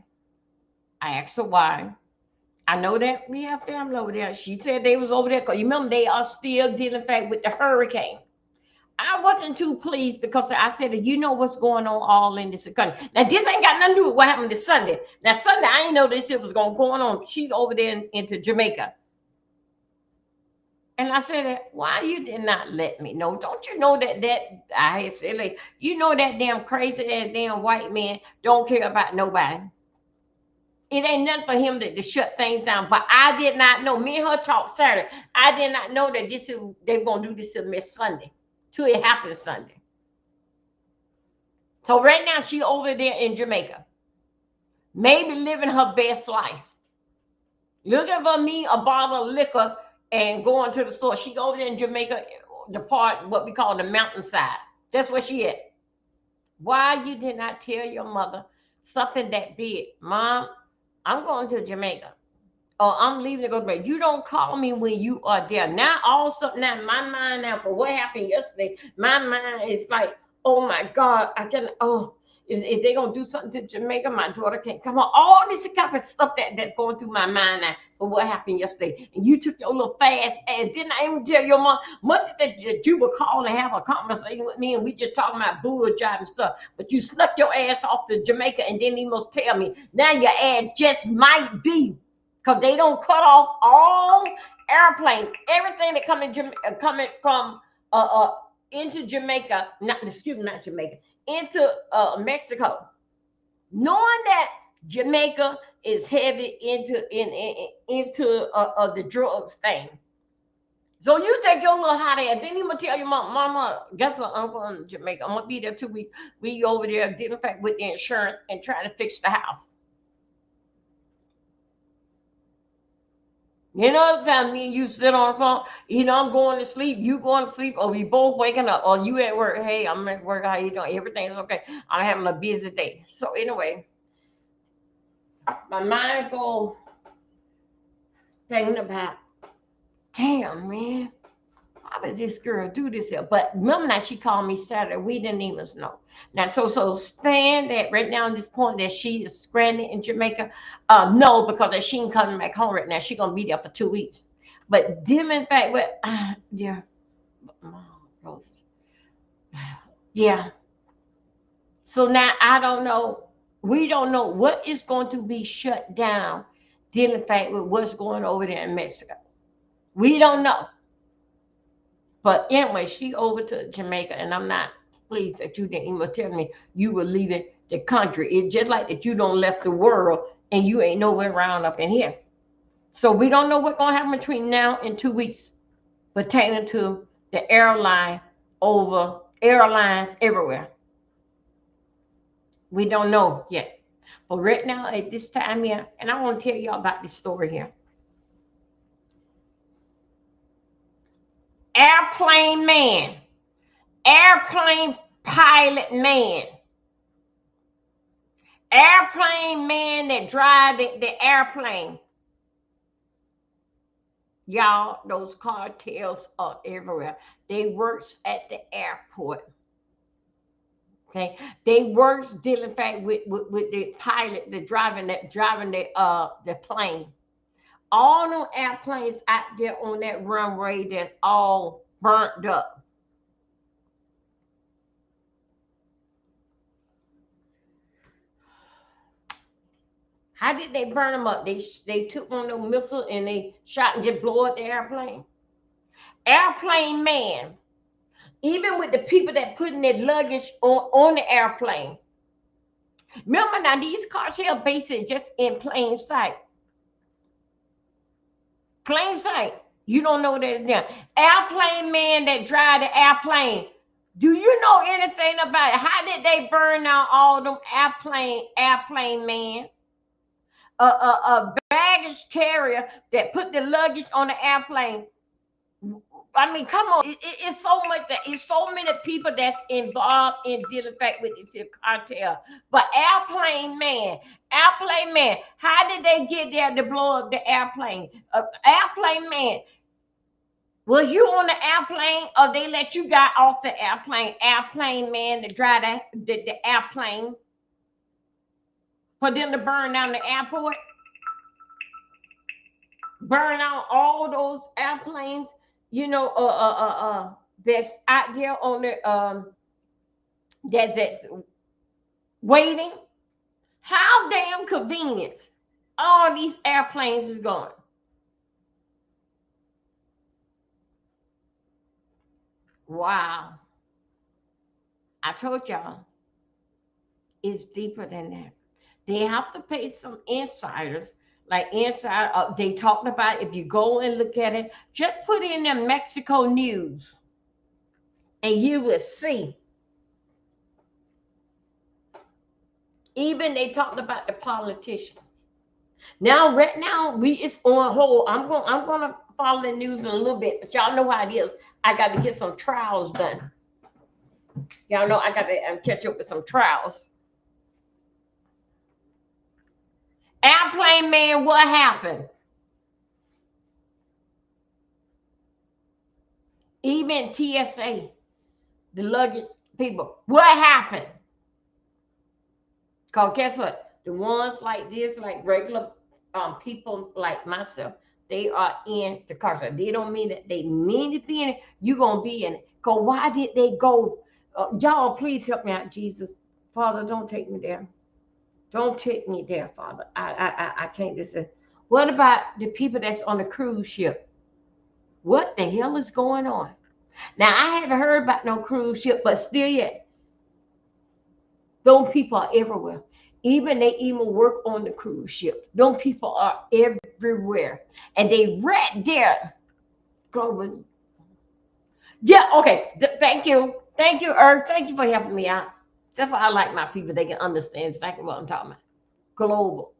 S1: I asked her why. I know that we have family over there. She said they was over there because you remember they are still dealing fact with the hurricane. I wasn't too pleased because I said, you know what's going on all in this country. Now, this ain't got nothing to do with what happened this Sunday. Now, Sunday, I didn't know this shit was going on. She's over there into Jamaica. And I said, why you did not let me know? Don't you know that I said, like, you know that damn crazy ass damn white man don't care about nobody. It ain't nothing for him to shut things down. But I did not know. Me and her talked Saturday. I did not know that they were gonna do this till Miss Sunday. Till it happens Sunday. So right now she over there in Jamaica. Maybe living her best life. Looking for me a bottle of liquor and going to the store. She over there in Jamaica, the part what we call the mountainside. That's where she at. Why you did not tell your mother something that big? Mom, I'm going to Jamaica. Or I'm leaving to go to bed. You don't call me when you are there. Now, all of a sudden, now my mind now for what happened yesterday, my mind is like, oh my God, I can, oh, if they're going to do something to Jamaica, my daughter can't come on. All this kind of stuff that's going through my mind now for what happened yesterday. And you took your little fast ass. Didn't I even tell your mom much that you would call and have a conversation with me and we just talking about bull jive and stuff. But you snuck your ass off to Jamaica and didn't even tell me. Now your ass just might be. Because they don't cut off all airplanes, everything that coming from into Jamaica, not Jamaica, into Mexico. Knowing that Jamaica is heavy into the drugs thing. So you take your little hot ass, then you gonna tell your mama, guess what? I'm going to Jamaica. I'm gonna be there 2 weeks. We over there, dealing with the insurance and trying to fix the house. You know, time me and you sit on the phone, I'm going to sleep, you going to sleep, or we both waking up, or you at work, hey, I'm at work, how you doing? Everything's okay. I'm having a busy day. So anyway, my mind go thinking about, damn, man, why did this girl do this here? But remember now, she called me Saturday. We didn't even know. Now, so stand that right now at this point that she is stranded in Jamaica. No, because she ain't coming back home right now. She's gonna be there for 2 weeks. But them in fact, what? Yeah, yeah. So now I don't know. We don't know what is going to be shut down. Dealing in fact with what's going over there in Mexico. We don't know. But anyway, she over to Jamaica, and I'm not pleased that you didn't even tell me you were leaving the country. It's just like that you don't left the world and you ain't nowhere around up in here. So we don't know what's gonna happen between now and 2 weeks pertaining to the airlines everywhere. We don't know yet. But right now at this time here, and I want to tell y'all about this story here. Airplane man. Airplane pilot man. Airplane man that drive the airplane. Y'all, those cartels are everywhere. They works at the airport. Okay, they works dealing in fact with the pilot, the driving the plane. All them airplanes out there on that runway that's all burnt up. How did they burn them up? They took one of those missiles and they shot and just blew up the airplane. Airplane man, even with the people that putting their luggage on the airplane. Remember now, these cartel bases just in plain sight. Plain sight. You don't know that there. Airplane man that drive the airplane. Do you know anything about it? How did they burn out all them airplane man? A baggage carrier that put the luggage on the airplane. I mean, come on. It's so much that it's so many people that's involved in dealing fact with this here cartel. But airplane man, how did they get there to blow up the airplane? Airplane man, was you on the airplane or they let you got off the airplane? Airplane man to drive the airplane for them to burn down the airport? Burn out all those airplanes, that's out there on the that's waiting. How damn convenient all these airplanes is going. Wow. I told y'all it's deeper than that. They have to pay some insiders, like inside. They talked about if you go and look at it, just put in the Mexico news, and you will see. Even they talked about the politicians. Now, right now, we it's on hold. I'm gonna follow the news in a little bit, but y'all know how it is. I got to get some trials done. Y'all know I got to catch up with some trials. Airplane man, what happened? Even TSA, the luggage people, what happened? Cause guess what? The ones like this, like regular people like myself, they are in the car. So they don't mean that they mean to be in it. You gonna be in it. Cause why did they go? Y'all, please help me out, Jesus, Father. Don't take me there. Don't take me there, Father. I can't listen. What about the people that's on the cruise ship? What the hell is going on? Now I haven't heard about no cruise ship, but still yet, those people are everywhere. Even they even work on the cruise ship. Those people are everywhere. And they right there going, yeah, okay. Thank you. Thank you, Earth. Thank you for helping me out. That's why I like my people. They can understand exactly what I'm talking about. Global.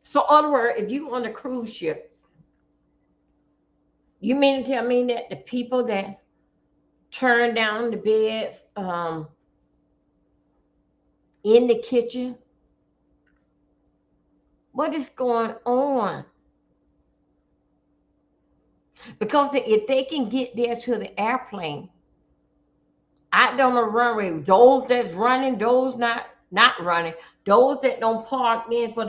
S1: So, in other words, if you on a cruise ship, you mean to tell me that the people that turn down the beds in the kitchen, what is going on? Because if they can get there to the airplane, out on the runway, those that's running, those not running, those that don't park in for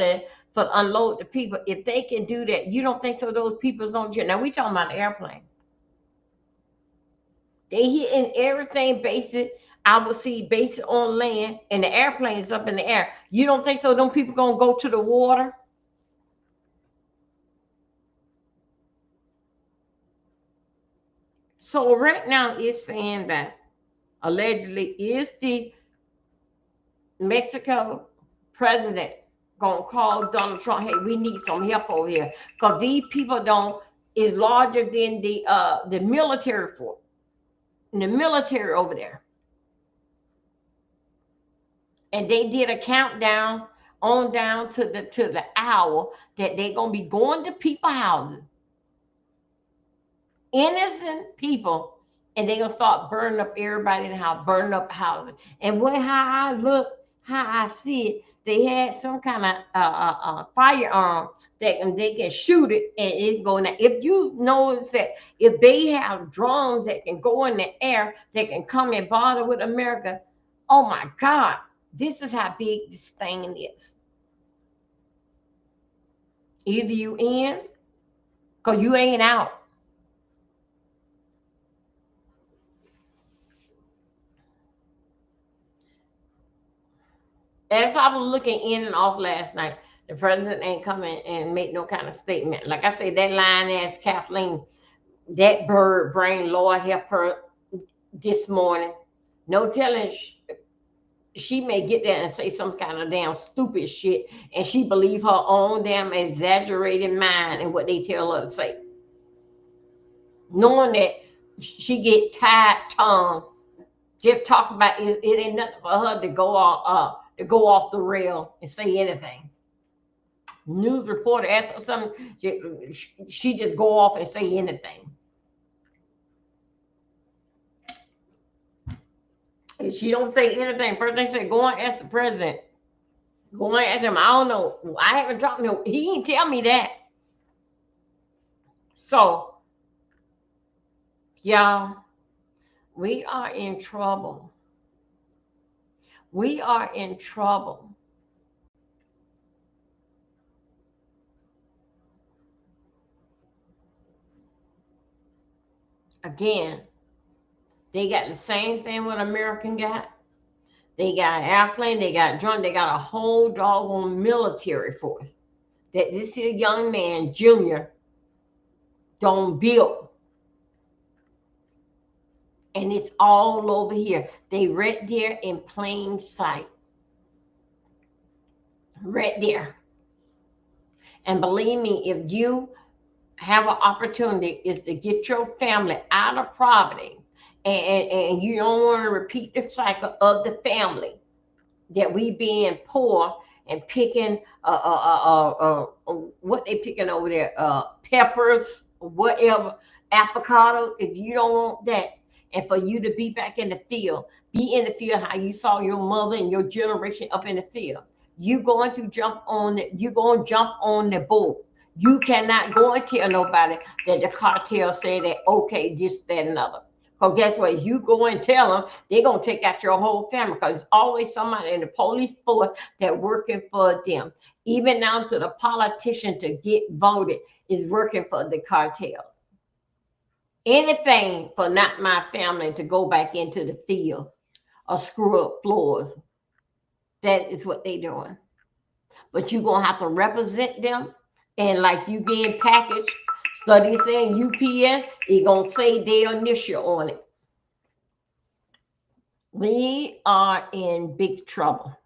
S1: unload the people, if they can do that, you don't think so? Those people don't. Now we talking about the airplane. They hitting everything basic. I would see basic on land, and the airplane is up in the air. You don't think so? Them people gonna go to the water? So right now it's saying that allegedly is the Mexico president gonna call Donald Trump, hey, we need some help over here. Because these people don't is larger than the military force, the military over there. And they did a countdown on down to the hour that they're gonna be going to people houses, innocent people, and they're gonna start burning up everybody in the house, burning up houses. And what how I look, how I see it, they had some kind of firearm that they can shoot it and it go now. If you notice that if they have drones that can go in the air, that can come and bother with America, oh my God, this is how big this thing is. Either you in, cause you ain't out. As I was looking in and off last night, the president ain't coming and make no kind of statement. Like I say, that lying ass Kathleen, that bird brain, Lord help her this morning. No telling she may get there and say some kind of damn stupid shit, and she believe her own damn exaggerated mind and what they tell her to say, knowing that she get tied tongue. Just talk about it. It ain't nothing for her to go off the rail and say anything. News reporter asked her something, she just go off and say anything. If she don't say anything, first thing say, go and ask the president. Go and ask him. I don't know. I haven't talked to him. He didn't tell me that. So, y'all, we are in trouble. We are in trouble. Again, they got the same thing what American got. They got an airplane, they got drone, they got a whole doggone military force that this here young man, Junior, don't build. And it's all over here. They right there in plain sight. Right there. And believe me, if you have an opportunity is to get your family out of poverty and you don't want to repeat the cycle of the family that we being poor and picking what they picking over there, peppers, whatever, avocado. If you don't want that, and for you to be back in the field, be in the field how you saw your mother and your generation up in the field. You going to jump on it. You going to jump on the boat. You cannot go and tell nobody that the cartel say that okay, this, that, and other. Because guess what? If you go and tell them, they're going to take out your whole family because there's always somebody in the police force that working for them. Even down to the politician to get voted is working for the cartel. Anything for not my family to go back into the field or screw up floors. That is what they're doing. But you're going to have to represent them. And like you being packaged, study saying UPS, it's going to say their initial on it. We are in big trouble.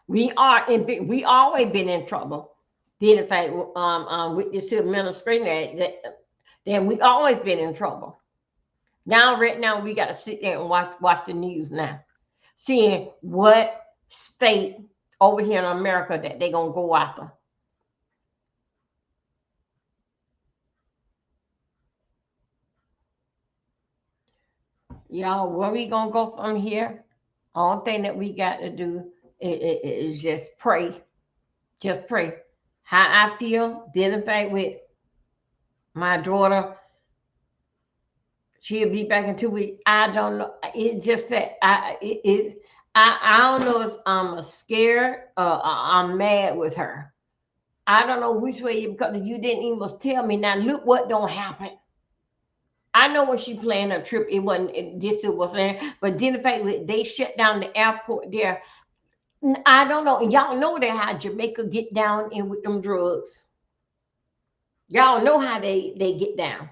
S1: We always been in trouble. Then in fact, with this administration, then we always been in trouble. Now, right now, we got to sit there and watch the news now, seeing what state over here in America that they're gonna go after. Y'all, where we gonna go from here? All thing that we got to do is just pray. Just pray. How I feel, did in fact with my daughter, she'll be back in 2 weeks. I don't know. It's just that I don't know if I'm scared or I'm mad with her. I don't know which way because you didn't even tell me. Now look what don't happen. I know when she planned her trip, it wasn't this it was there, but then the fact that they shut down the airport there, I don't know. Y'all know that how Jamaica get down in with them drugs. Y'all know how they get down.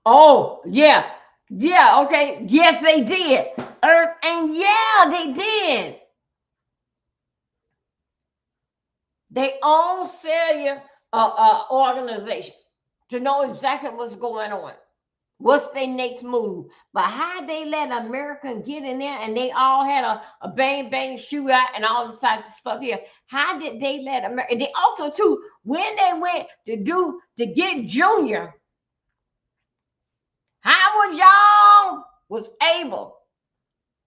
S1: Oh yeah, yeah, okay, yes they did. Earth and yeah, they did. They own cellular organization to know exactly what's going on. What's their next move? But how they let Americans get in there and they all had a bang bang shootout and all this type of stuff here? How did they let America? And they also too when they went to get Junior, how was y'all was able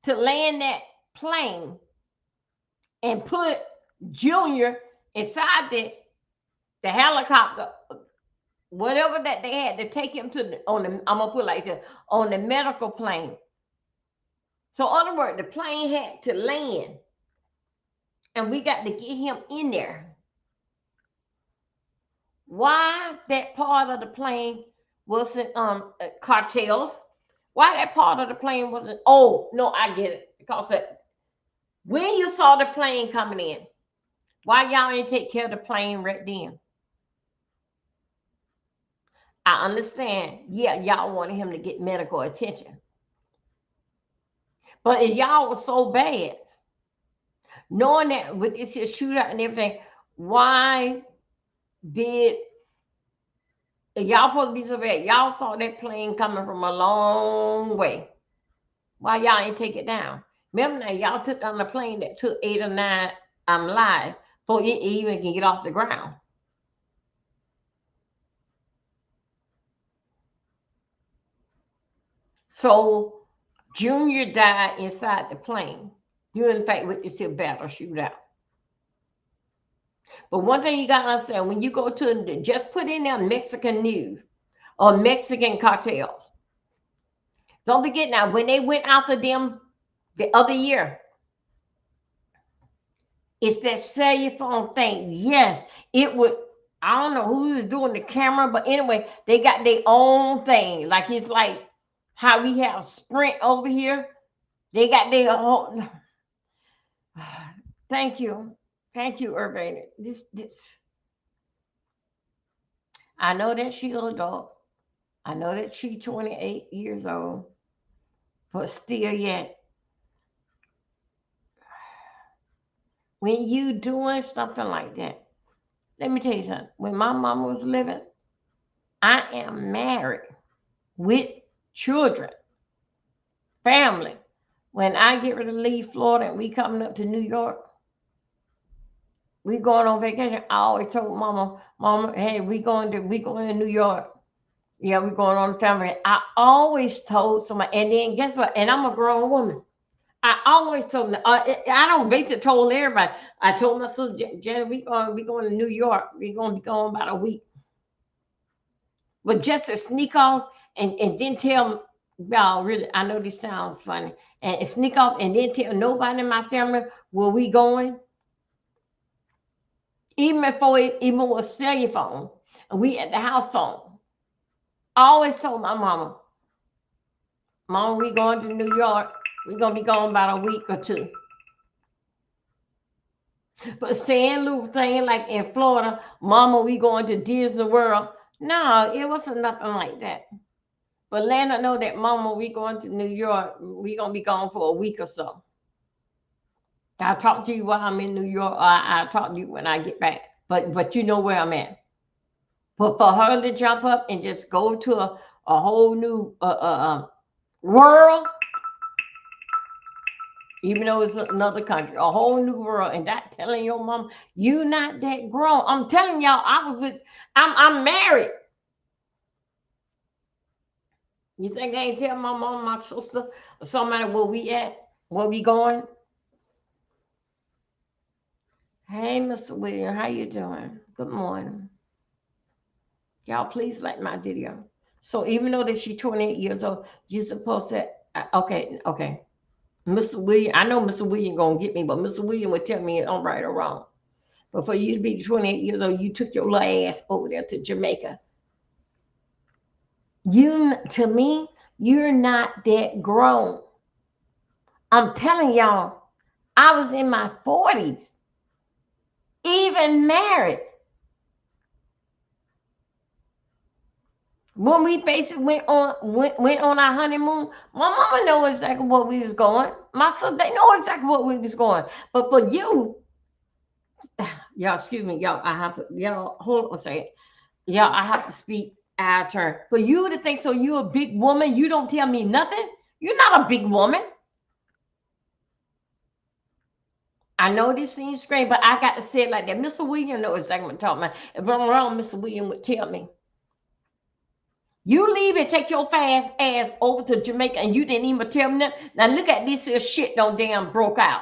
S1: to land that plane and put Junior inside the helicopter, whatever that they had to take him to on the I'm gonna put it like this on the medical plane. So in other words, the plane had to land, and we got to get him in there. Why that part of the plane wasn't cartels? Why that part of the plane wasn't? Oh no, I get it because when you saw the plane coming in, why y'all ain't take care of the plane right then? I understand. Yeah, y'all wanted him to get medical attention. But if y'all was so bad, knowing that with this here shootout and everything, why did y'all supposed to be so bad? Y'all saw that plane coming from a long way. Why y'all ain't take it down? Remember now, y'all took on the plane that took 8 or 9 lives before it even can get off the ground. So Junior died inside the plane during the fact with this here battle shootout. But one thing you got to understand, when you go to just put in there Mexican news or Mexican cartels. Don't forget now, when they went after them the other year. It's that cellular phone thing. Yes, it would. I don't know who is doing the camera, but anyway, they got their own thing. Like it's like how we have Sprint over here. They got their own. Thank you, Urbana. This. I know that she an adult. I know that she 28 years old, but still yet, when you doing something like that, let me tell you something. When my mama was living, I am married with children, family. When I get ready to leave Florida and we coming up to New York, we going on vacation. I always told Mama, hey, we going to New York. Yeah, we going on family. I always told somebody, and then guess what? And I'm a grown woman. I always told them. I don't basically told everybody. I told my sister, Jen, we going to New York. We gonna be gone about a week. But just to sneak off and then tell y'all, really, I know this sounds funny, and sneak off and then tell nobody in my family where we going, even before it even was cellular phone, and we at the house phone. I always told my Mama, we going to New York. We're gonna be gone about a week or two. But saying little thing like in Florida, Mama, we going to Disney World. No, it wasn't nothing like that. But letting her know that, Mama, we going to New York. We gonna be gone for a week or so. I'll talk to you while I'm in New York. Or I'll talk to you when I get back. But you know where I'm at. But for her to jump up and just go to a whole new world, even though it's another country, a whole new world, and that telling your mom you not that grown. I'm telling y'all, I'm married. You think I ain't tell my mom, my sister, or somebody where we at, where we going? Hey, Mr. William, how you doing? Good morning. Y'all, please like my video. So even though that she's 28 years old, you're supposed to. Okay. Mr. William, I know Mr. William gonna get me, but Mr. William would tell me I'm right or wrong. But for you to be 28 years old, you took your little ass over there to Jamaica. To me, you're not that grown. I'm telling y'all, I was in my 40s, even married. When we basically went on our honeymoon, my mama know exactly what we was going. My sister, they know exactly what we was going. But for you, y'all, excuse me, y'all, I have to, y'all, hold on a second. Y'all, I have to speak our turn. For you to think so you're a big woman, you don't tell me nothing. You're not a big woman. I know this seems strange, but I got to say it like that. Mr. William knows exactly what I'm talking about. If I'm wrong, Mr. William would tell me. You leave and take your fast ass over to Jamaica and you didn't even tell me that. Now look at this here shit don't damn broke out.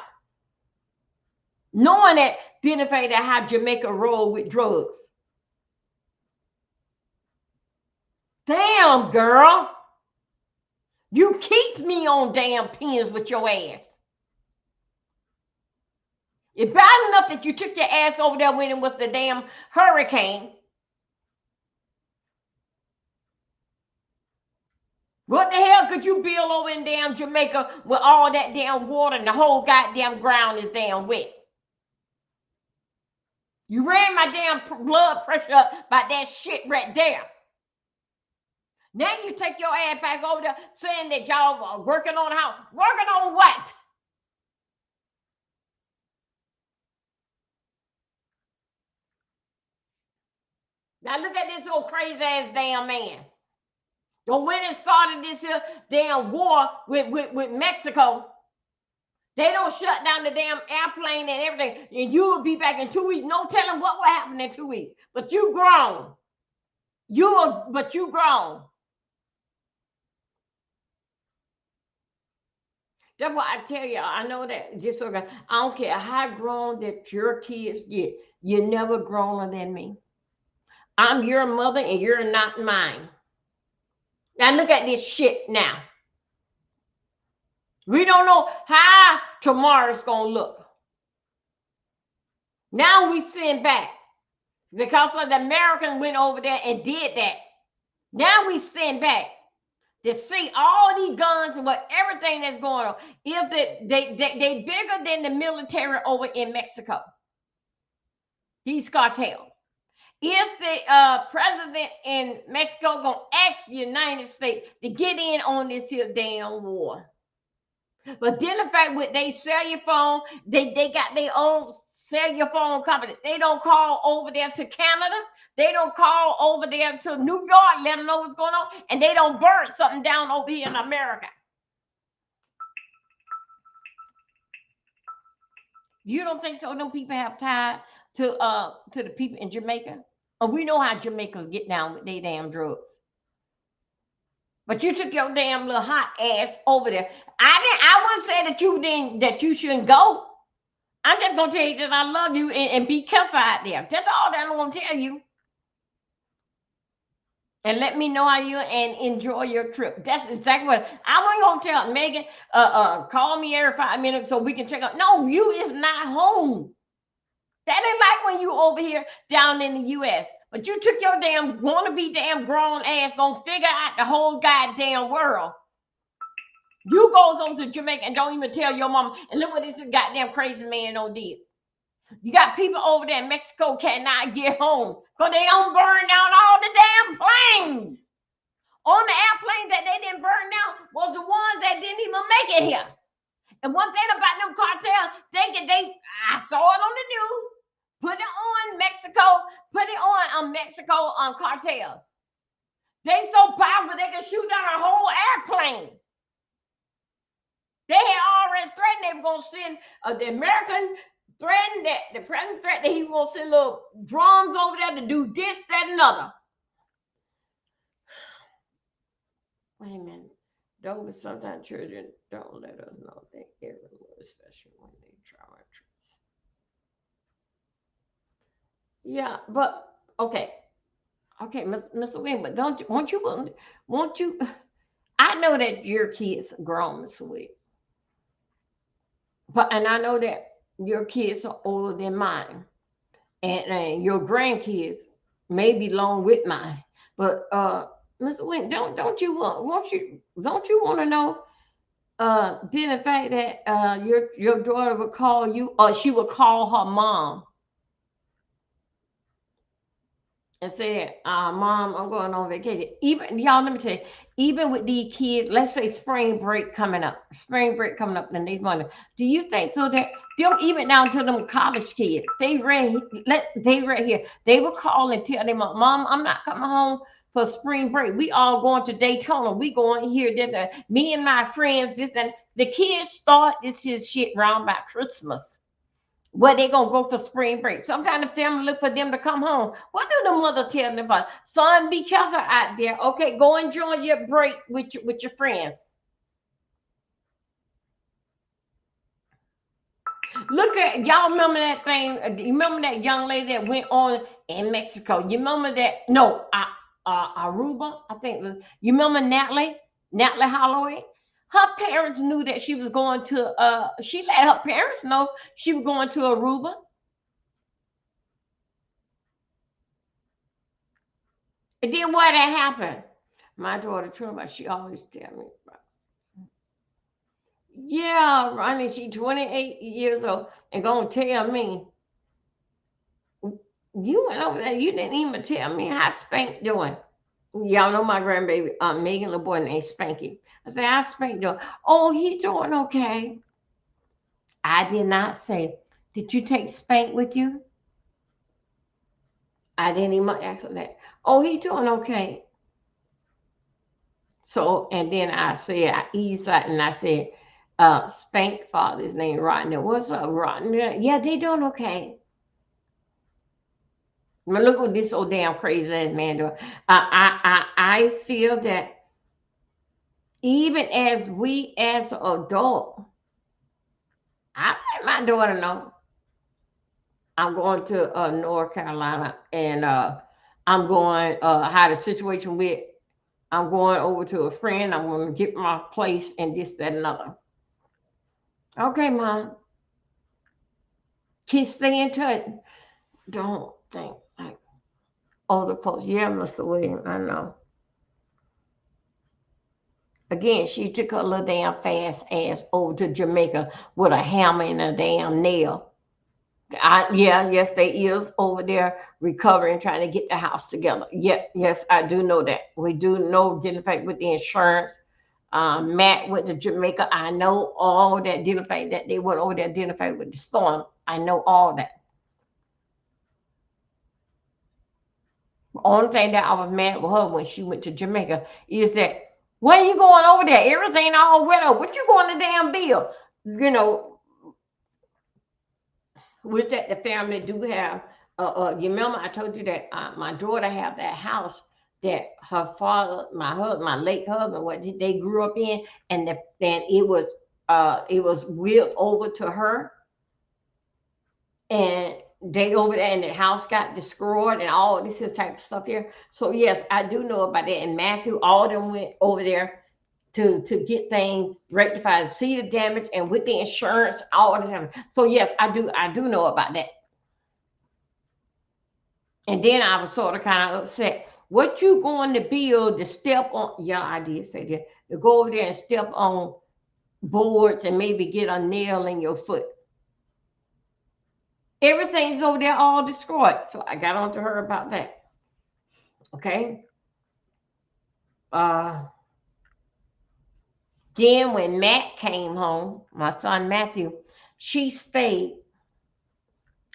S1: Knowing that benefited how Jamaica roll with drugs. Damn, girl. You keep me on damn pins with your ass. It's bad enough that you took your ass over there when it was the damn hurricane. What the hell could you build over in damn Jamaica with all that damn water and the whole goddamn ground is damn wet? You ran my damn blood pressure up by that shit right there. Now you take your ass back over there saying that y'all are working on how? Working on what? Now look at this old crazy ass damn man. But when it started this here damn war with Mexico, they don't shut down the damn airplane and everything. And you will be back in 2 weeks. No telling what will happen in 2 weeks. But you grown. But you grown. That's why I tell you, I know that just so I don't care how grown that your kids get, you're never growner than me. I'm your mother and you're not mine. Now look at this shit now. We don't know how tomorrow's going to look. Now we send back because of the Americans went over there and did that. Now we send back to see all these guns and what everything that's going on. If they bigger than the military over in Mexico, these cartels. Is the president in Mexico gonna ask the United States to get in on this here damn war? But then the fact with they cellular phone, they got their own cellular phone company. They don't call over there to Canada. They don't call over there to New York, let them know what's going on, and they don't burn something down over here in America. You don't think so? No people have tied to the people in Jamaica. Oh, we know how Jamaicans get down with their damn drugs. But you took your damn little hot ass over there. I wouldn't say that you shouldn't go. I'm just gonna tell you that I love you and be careful out there. That's all that I'm gonna tell you. And let me know how you and enjoy your trip. That's exactly what I wasn't gonna tell Megan. Call me every 5 minutes so we can check out. No, you is not home. That ain't like when you over here down in the U.S. But you took your damn wannabe damn grown ass gonna figure out the whole goddamn world. You goes over to Jamaica and don't even tell your mama. And look what this goddamn crazy man did. You got people over there in Mexico cannot get home because they don't burn down all the damn planes. On the airplane that they didn't burn down was the ones that didn't even make it here. And one thing about them cartels, I saw it on the news. Put it on Mexico. Put it on Mexico on cartel. They so powerful they can shoot down a whole airplane. They had already threatened they were going to send the American threatened that the president threatened that he was going to send little drones over there to do this, that, and another. Wait a minute. Though sometimes children don't let us know they everyone, especially when they try our trips. Yeah, but okay, Mr. Wing, but won't you? I know that your kids are grown, Mr. Wing, and I know that your kids are older than mine, and your grandkids may be long with mine, but Mr. Wing, don't you want to know? Then the fact that your daughter would call you, or she would call her mom and say, "Mom, I'm going on vacation." Even y'all, let me tell you, even with these kids, let's say spring break coming up the next month. Do you think so that them even down to them college kids, they right here, they will call and tell them, "Mom, I'm not coming home for spring break. We all going to Daytona. We going here, me and my friends, this and the kids start this shit round about Christmas. Where they gonna go for spring break? Sometimes the family look for them to come home. What do the mother tell them about? Son, be careful out there. Okay, go enjoy your break with your friends. Look at y'all. Remember that thing? You remember that young lady that went on in Mexico? You remember that? No, Aruba. I think. You remember Natalie Holloway? Her parents knew that she was going to. She let her parents know she was going to Aruba. And then what had happened? My daughter, Truma, she always tell me about. Yeah, Ronnie, she 28 years old and gonna tell me, you went over there, you didn't even tell me how Spank doing. Y'all know my grandbaby, Megan, little boy named Spanky. I said, how's Spank doing? Oh, he doing okay. I did not say, did you take Spank with you? I didn't even ask her that. Oh, he doing okay. So, and then I said, I eased out and I said, Spank father's name Rodney. What's up, Rodney? Yeah, they doing okay. But look what this old damn crazy ass man doing. I feel that even as we as an adult, I let my daughter know I'm going to North Carolina and I'm going how the situation with I'm going over to a friend. I'm going to get my place and this, that, and other. Okay, Mom. Keep stay in touch. Don't think like older folks. Yeah, Mr. William, I know. Again, she took her little damn fast ass over to Jamaica with a hammer and a damn nail. Yeah, yes, they is over there recovering, trying to get the house together. Yeah, yes, I do know that. We do know, in fact, with the insurance. Matt went to Jamaica. I know all that. Didn't fact that they went over there. Didn't fact with the storm. I know all that. The only thing that I was mad with her when she went to Jamaica is that when you going over there, everything all wet up. What you going to damn bill? You know, with that the family do have. You remember I told you that my daughter have that house that her father, my husband, my late husband, what they grew up in, and then it was willed over to her, and they over there, and the house got destroyed, and all this is type of stuff here. So yes, I do know about that. And Matthew, all of them went over there to get things rectified, see the damage, and with the insurance, all the time. So yes, I do know about that. And then I was sort of kind of upset. What you going to build to step on? Yeah, I did say that. To go over there and step on boards and maybe get a nail in your foot. Everything's over there all destroyed. So I got on to her about that. Okay. Uh, then when Matt came home, my son Matthew, she stayed.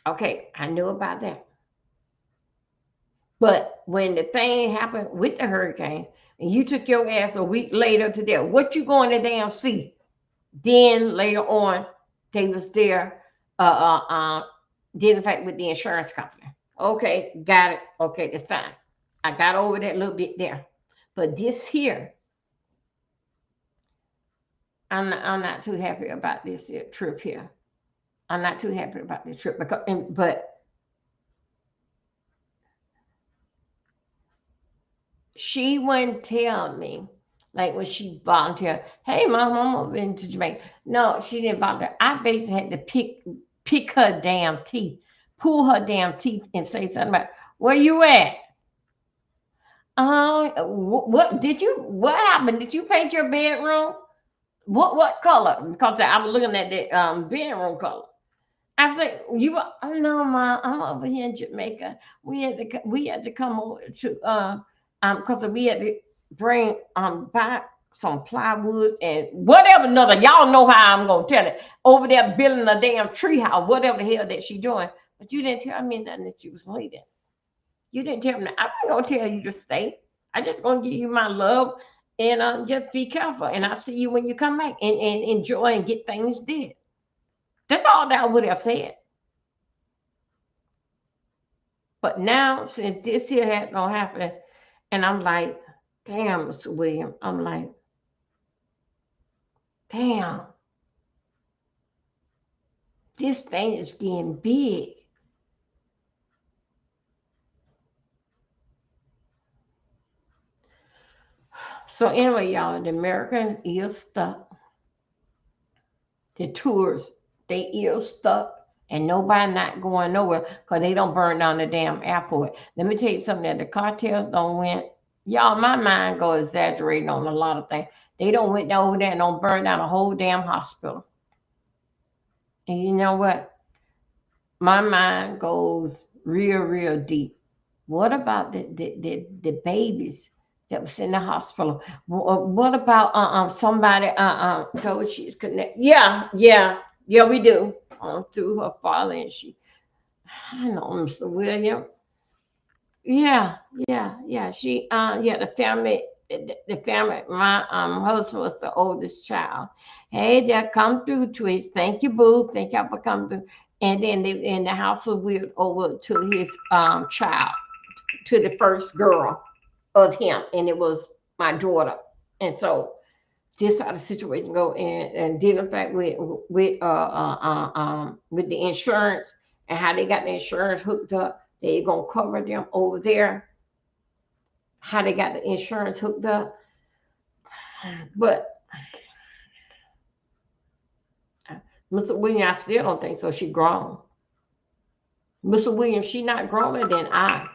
S1: Okay, I knew about that. But when the thing happened with the hurricane, and you took your ass a week later to there, what you going to damn see? Then later on, they was there, did in fact with the insurance company. Okay, got it. Okay, that's fine. I got over that little bit there. But this here, I'm not too happy about this trip here. I'm not too happy about this trip because, but she wouldn't tell me, like when she volunteered, hey mom, I'm moving to Jamaica. No, she didn't volunteer. I basically had to pick her damn teeth, pull her damn teeth and say something about where you at? What did you what happened? Did you paint your bedroom? What color? Because I was looking at the bedroom color. I was like, you were, oh no, mom, I'm over here in Jamaica. We had to come over to because we had to bring back some plywood and whatever another. Y'all know how I'm gonna tell it. Over there building a damn tree house, whatever the hell that she doing. But you didn't tell me nothing that you was leaving. You didn't tell me. I'm not gonna tell you to stay. I just gonna give you my love and just be careful. And I'll see you when you come back and enjoy and get things did. That's all that I would have said. But now, since this here had no happening, and I'm like, damn, Mr. William, I'm like, damn, this thing is getting big. So anyway, y'all, the Americans is stuck. The tours, they is stuck. And nobody not going nowhere because they don't burn down the damn airport. Let me tell you something that the cartels don't went. Y'all, my mind go exaggerating on a lot of things. They don't went over there and don't burn down a whole damn hospital. And you know what? My mind goes real, real deep. What about the babies that was in the hospital? What about somebody told she's connected? Yeah, yeah, yeah, we do. Through her father, and she, I know Mr. William. Yeah, yeah, yeah. She yeah, the family, my husband was the oldest child. Hey there, come through, Twitch. Thank you, boo. Thank you for coming through. And then the house was wheeled over to his child, to the first girl of him, and it was my daughter. And so this how the situation go, and dealing back with the insurance and how they got the insurance hooked up. They gonna cover them over there. How they got the insurance hooked up, but Mr. Williams, I still don't think so. She grown. Mr. Williams, she not growner than I.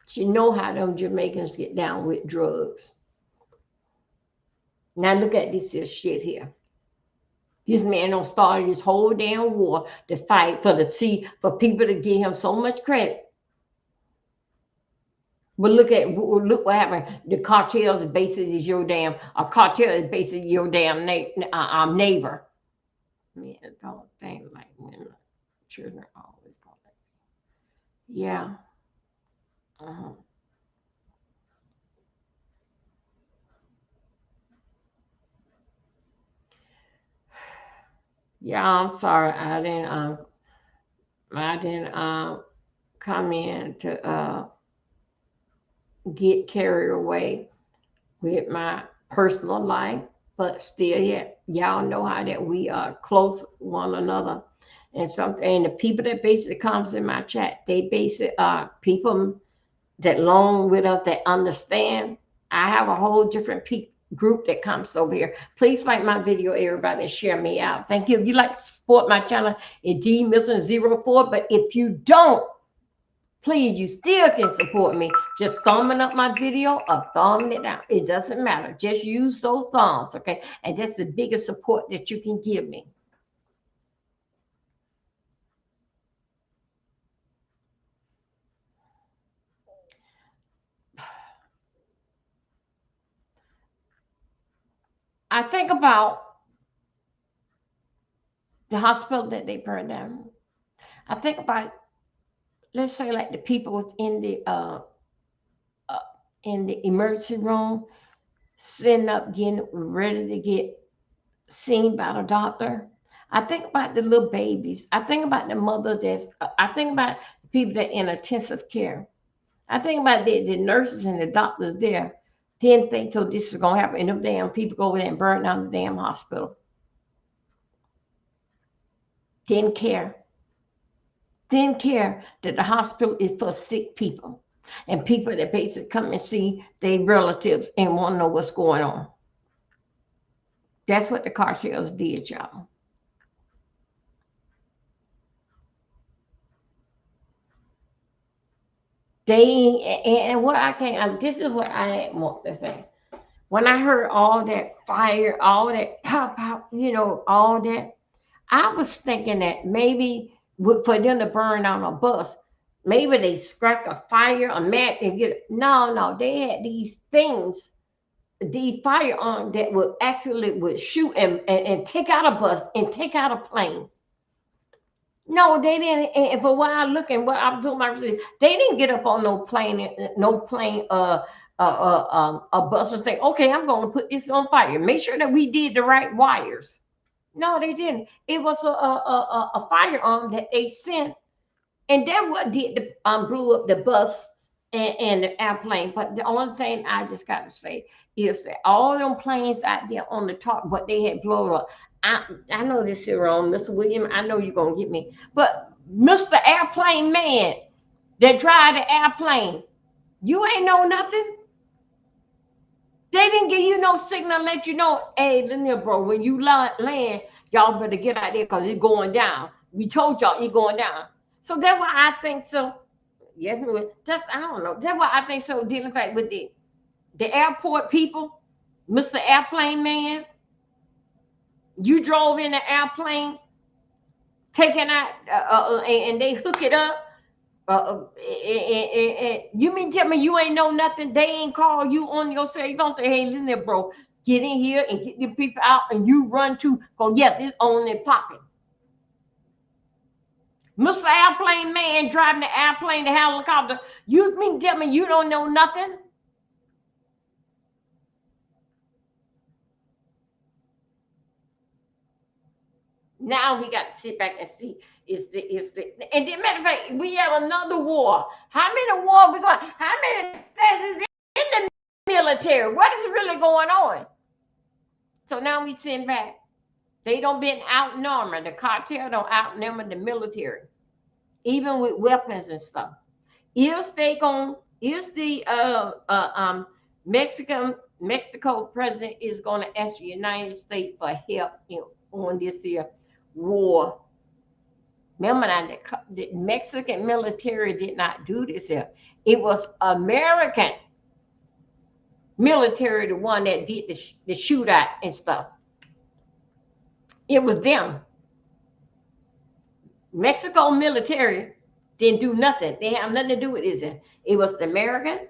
S1: She know how them Jamaicans get down with drugs. Now look at this here shit here. This man don't start this whole damn war to fight for people to give him so much credit. But look what happened. The cartels basically is your damn a cartel is basically your damn neighbor. Man, don't think like when children always call it. Yeah. Uh-huh. Yeah, I'm sorry. I didn't come in to get carried away with my personal life, but still, yeah, y'all know how that we are close one another, and the people that basically comes in my chat, they basically are people that long with us that understand. I have a whole different group that comes over here. Please like my video, everybody, and share me out. Thank you. If you like to support my channel, it's D Milton 04. But if you don't, please, you still can support me. Just thumbing up my video or thumbing it down. It doesn't matter. Just use those thumbs, okay? And that's the biggest support that you can give me. I think about the hospital that they burned down. I think about, let's say, like the people was in the emergency room, sitting up, getting ready to get seen by the doctor. I think about the little babies. I think about the mother I think about people that in intensive care. I think about the nurses and the doctors there didn't think so this was gonna happen. And them damn people go over there and burn down the damn hospital. Didn't care. Didn't care that the hospital is for sick people and people that basically come and see their relatives and want to know what's going on. That's what the cartels did, y'all. They and what I can this is what I want to say. When I heard all that fire, all that pop pop, all that, I was thinking that maybe for them to burn on a bus, maybe they struck a fire, a match, and get no. They had these things, these firearms that would shoot and take out a bus and take out a plane. No, they didn't. And for what I look and what I was doing my research, they didn't get up on no plane, a bus and say, okay, I'm going to put this on fire. Make sure that we did the right wires. No, they didn't. It was a firearm that they sent, and that what did the blew up the bus and the airplane. But the only thing I just got to say is that all them planes out there on the top, what they had blown up. I know this is wrong, Mr. William. I know you're gonna get me, but Mr. Airplane Man that drive the airplane, you ain't know nothing. They didn't give you no signal, let you know, hey, Linear bro, when you land, y'all better get out there because it's going down. We told y'all it's going down. So that's why I think so. Yes, I don't know. That's why I think so. Dealing fact with the airport people, Mr. Airplane Man, you drove in the airplane, taking out, and they hook it up. You mean tell me you ain't know nothing? They ain't call you on your cell. You don't say, hey, listen there, bro, get in here and get the people out, and you run to go. Yes, it's on and popping. Mr. Airplane Man driving the airplane, the helicopter. You mean tell me you don't know nothing? Now we got to sit back and see and then matter of fact, we have another war. How many war we going? How many is in the military? What is really going on? So now we sitting back. They don't been outnumbered. The cartel don't outnumber the military, even with weapons and stuff. Is they going? Is the Mexico president is going to ask the United States for help on this here war. Remember now, the Mexican military did not do this here. It was American military, the one that did the shootout and stuff. It was them. Mexico military didn't do nothing. They have nothing to do with it. It was the American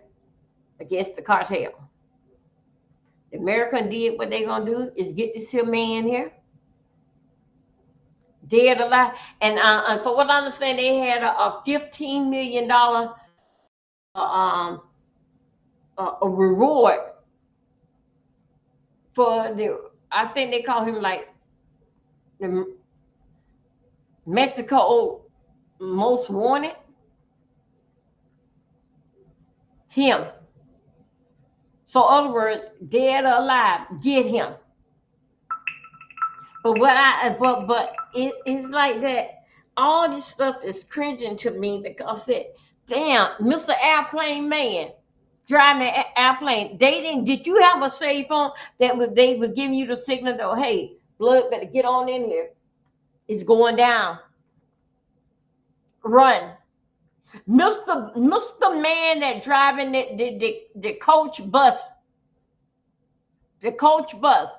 S1: against the cartel. The American did what they're gonna do is get this here man here, dead or alive. And for what I understand, they had a $15 million a reward for the. I think they call him like the Mexico most wanted. Him. So, in other words, dead or alive, get him. But it's like that. All this stuff is cringing to me because damn, Mr. Airplane Man driving an airplane. They didn't. Did you have a cell phone they would give you the signal though? Hey, blood, better get on in here. It's going down. Run. Mr. Man that driving the coach bus. The coach bus.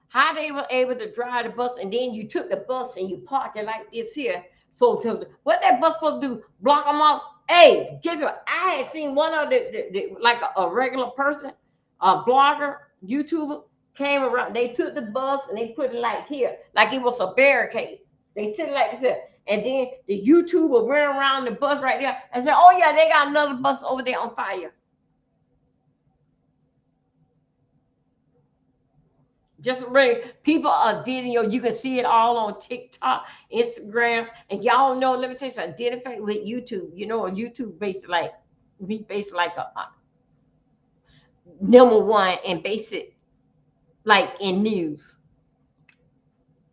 S1: How they were able to drive the bus, and then you took the bus and you parked it like this here. So what that bus supposed to do? Block them off? Hey, guess what? I had seen one of the like a regular person, a blogger, YouTuber, came around. They took the bus and they put it like here, like it was a barricade. They sit it like this here. And then the YouTuber ran around the bus right there and said, oh yeah, they got another bus over there on fire. Just really, people are video. You can see it all on TikTok, Instagram, and y'all know. Let me tell you something. Identify with YouTube. You know, YouTube based like we base like a number one and base it like in news.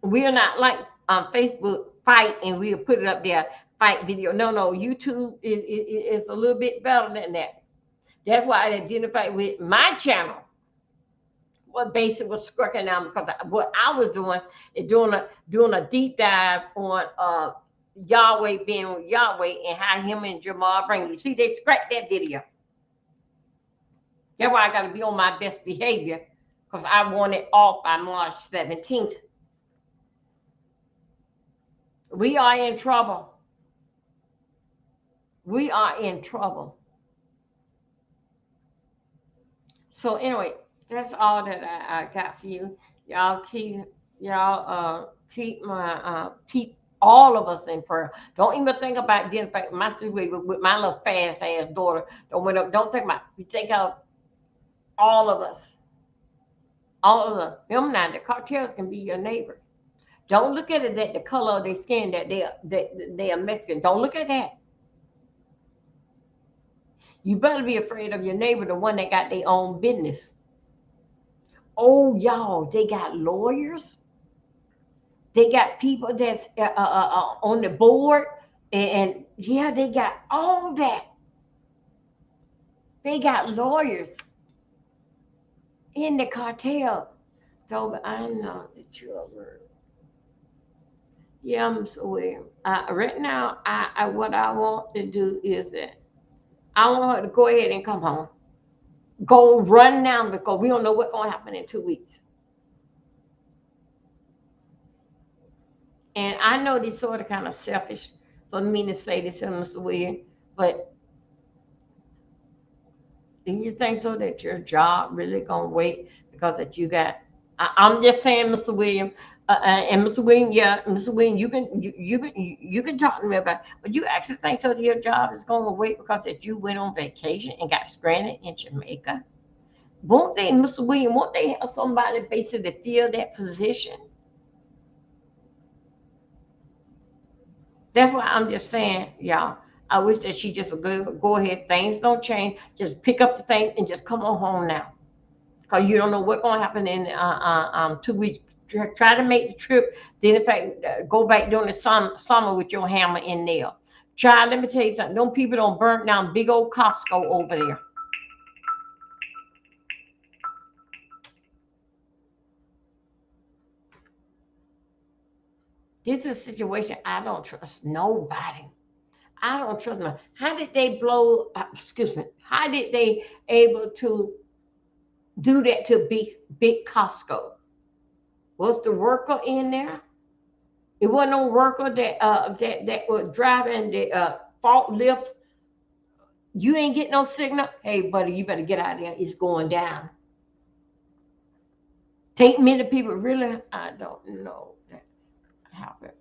S1: We are not like Facebook fight and we'll put it up there fight video. No, YouTube is a little bit better than that. That's why I identify with my channel. What basic was scrucking down because what I was doing is doing a deep dive on Yahweh being with Yahweh and how him and Jamal bring you. See, they scrapped that video. That's why I got to be on my best behavior because I want it off by March 17th. We are in trouble. We are in trouble. So anyway, that's all that I got for you. Y'all keep keep all of us in prayer. Don't even think about identifying my situation with my little fast ass daughter. Don't think about. We think of all of us. All of them. Remember now, the cartels can be your neighbor. Don't look at it that the color of their skin that they are Mexican. Don't look at that. You better be afraid of your neighbor, the one that got their own business. Oh, y'all, they got lawyers. They got people that's on the board. And yeah, they got all that. They got lawyers in the cartel. So I know that you're a word. Yeah, I'm so weird. Right now, what I want to do is that I want her to go ahead and come home. Go run now because we don't know what's going to happen in 2 weeks. And I know this sort of kind of selfish for me to say this, Mr. William, but do you think so that your job really going to wait because that you got, I'm just saying, Mr. William, and Mr. William, yeah, Mr. William, you can talk to me about it, but you actually think so that your job is going to wait because that you went on vacation and got stranded in Jamaica? Won't they, Mr. William, won't they have somebody basically to fill that position? That's why I'm just saying, y'all, I wish that she just would go ahead. Things don't change. Just pick up the thing and just come on home now. Because you don't know what's going to happen in 2 weeks. Try to make the trip. Then, in fact, go back during the summer with your hammer and nail. Let me tell you something. Them people don't burn down big old Costco over there. This is a situation I don't trust nobody. I don't trust them. How did they blow? Excuse me. How did they able to do that to big Costco? Was the worker in there? It wasn't no worker that was driving the forklift. You ain't get no signal. Hey, buddy, you better get out of there. It's going down. Take many people really. I don't know that happened.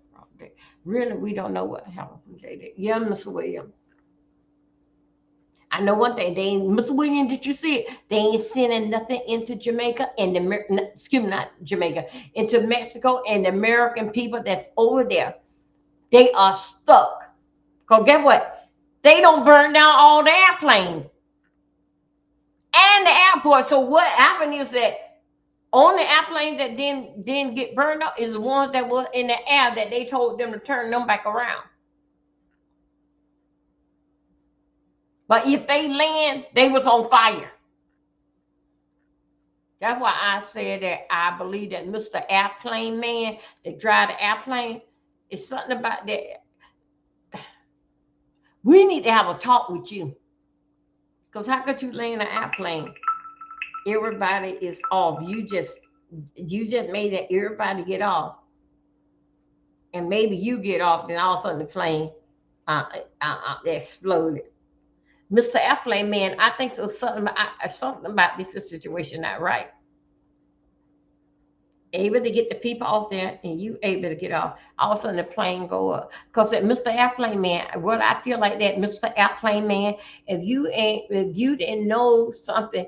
S1: Really, we don't know what happened from J. Yeah, Mr. Williams. I know one thing. They ain't, Mr. Williams, did you see it? They ain't sending nothing into Jamaica and excuse me, not Jamaica, into Mexico and the American people that's over there. They are stuck. Cause guess what? They don't burn down all the airplanes and the airport. So what happened is that only airplane that didn't get burned up is the ones that were in the air that they told them to turn them back around. But if they land, they was on fire. That's why I said that I believe that Mr. Airplane Man that drive the airplane is something about that. We need to have a talk with you. Because how could you land an airplane? Everybody is off. You just made that everybody get off. And maybe you get off, then all of a sudden the plane exploded. Mr. Airplane Man, I think so. Something about this situation not right. Able to get the people off there, and you able to get off. All of a sudden the plane go up. Because that Mr. Airplane Man, what I feel like that Mr. Airplane Man, if you didn't know something,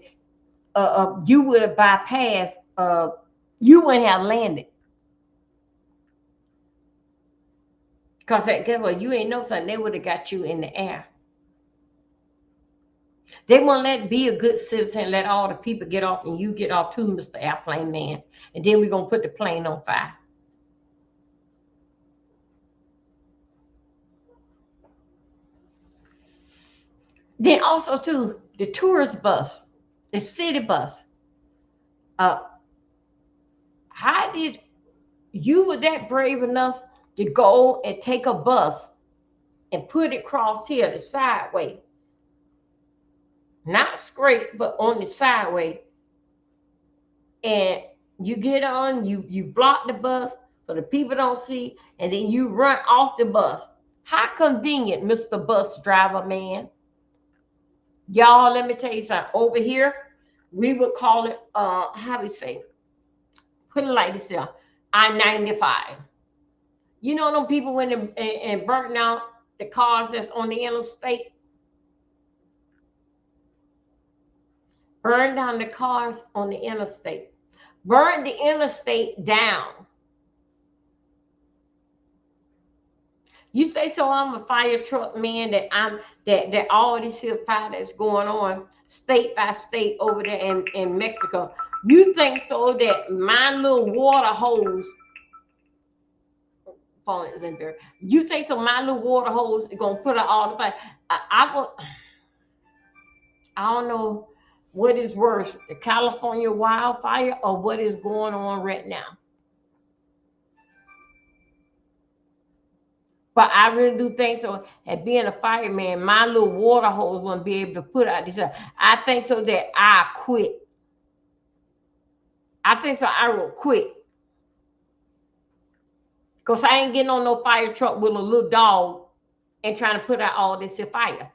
S1: you would have bypassed. You wouldn't have landed. Because guess what? You ain't know something. They would have got you in the air. They want to let be a good citizen, let all the people get off, and you get off too, Mr. Airplane Man. And then we're going to put the plane on fire. Then also, too, the tourist bus, the city bus. Uh, how did you were that brave enough to go and take a bus and put it across here the sideway? Not straight, but on the sideway. And you get on, you block the bus so the people don't see, and then you run off the bus. How convenient, Mr. Bus Driver Man. Y'all, let me tell you something. Over here, we would call it how do we say? Put it like this here. I-95. You know them people when they and burning out the cars that's on the interstate? Burn down the cars on the interstate. Burn the interstate down. You say so I'm a fire truck man that all this here fire that's going on state by state over there in Mexico. You think so that my little water hose phone is in there. You think so my little water hose is gonna put out all the fire? I don't know what is worse, the California wildfire or what is going on right now. But I really do think so. And being a fireman, my little water hose wouldn't be able to put out this. I think so that I quit. I think so I will quit. Because I ain't getting on no fire truck with a little dog and trying to put out all this fire.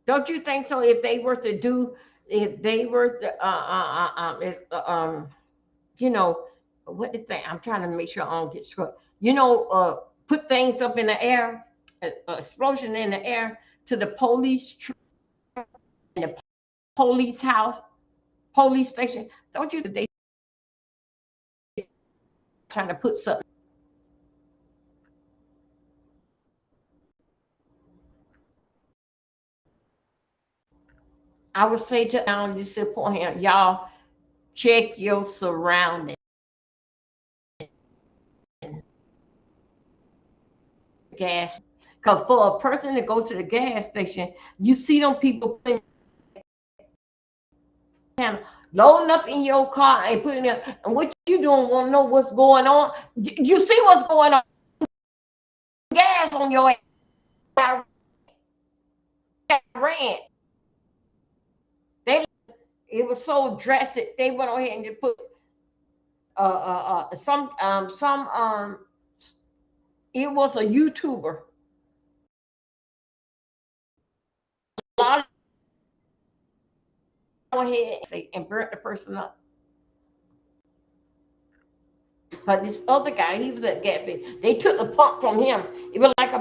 S1: Don't you think so? If they were to do, if they were to, you know, what the thing? I'm trying to make sure I don't get struck. You know, put things up in the air, explosion in the air to the police and the police house, police station. Don't you think they trying to put something? I would say to down this point here, y'all check your surroundings. Gas, because for a person to go to the gas station, you see them people putting loading up in your car and putting it. And what you doing? Want to know what's going on? You see what's going on? Gas on your ass. Ran. They it was so drastic. They went ahead and just put some it was a YouTuber. A lot of ahead and burnt the person up. But this other guy, he was at the gas station. They took the pump from him. It was like a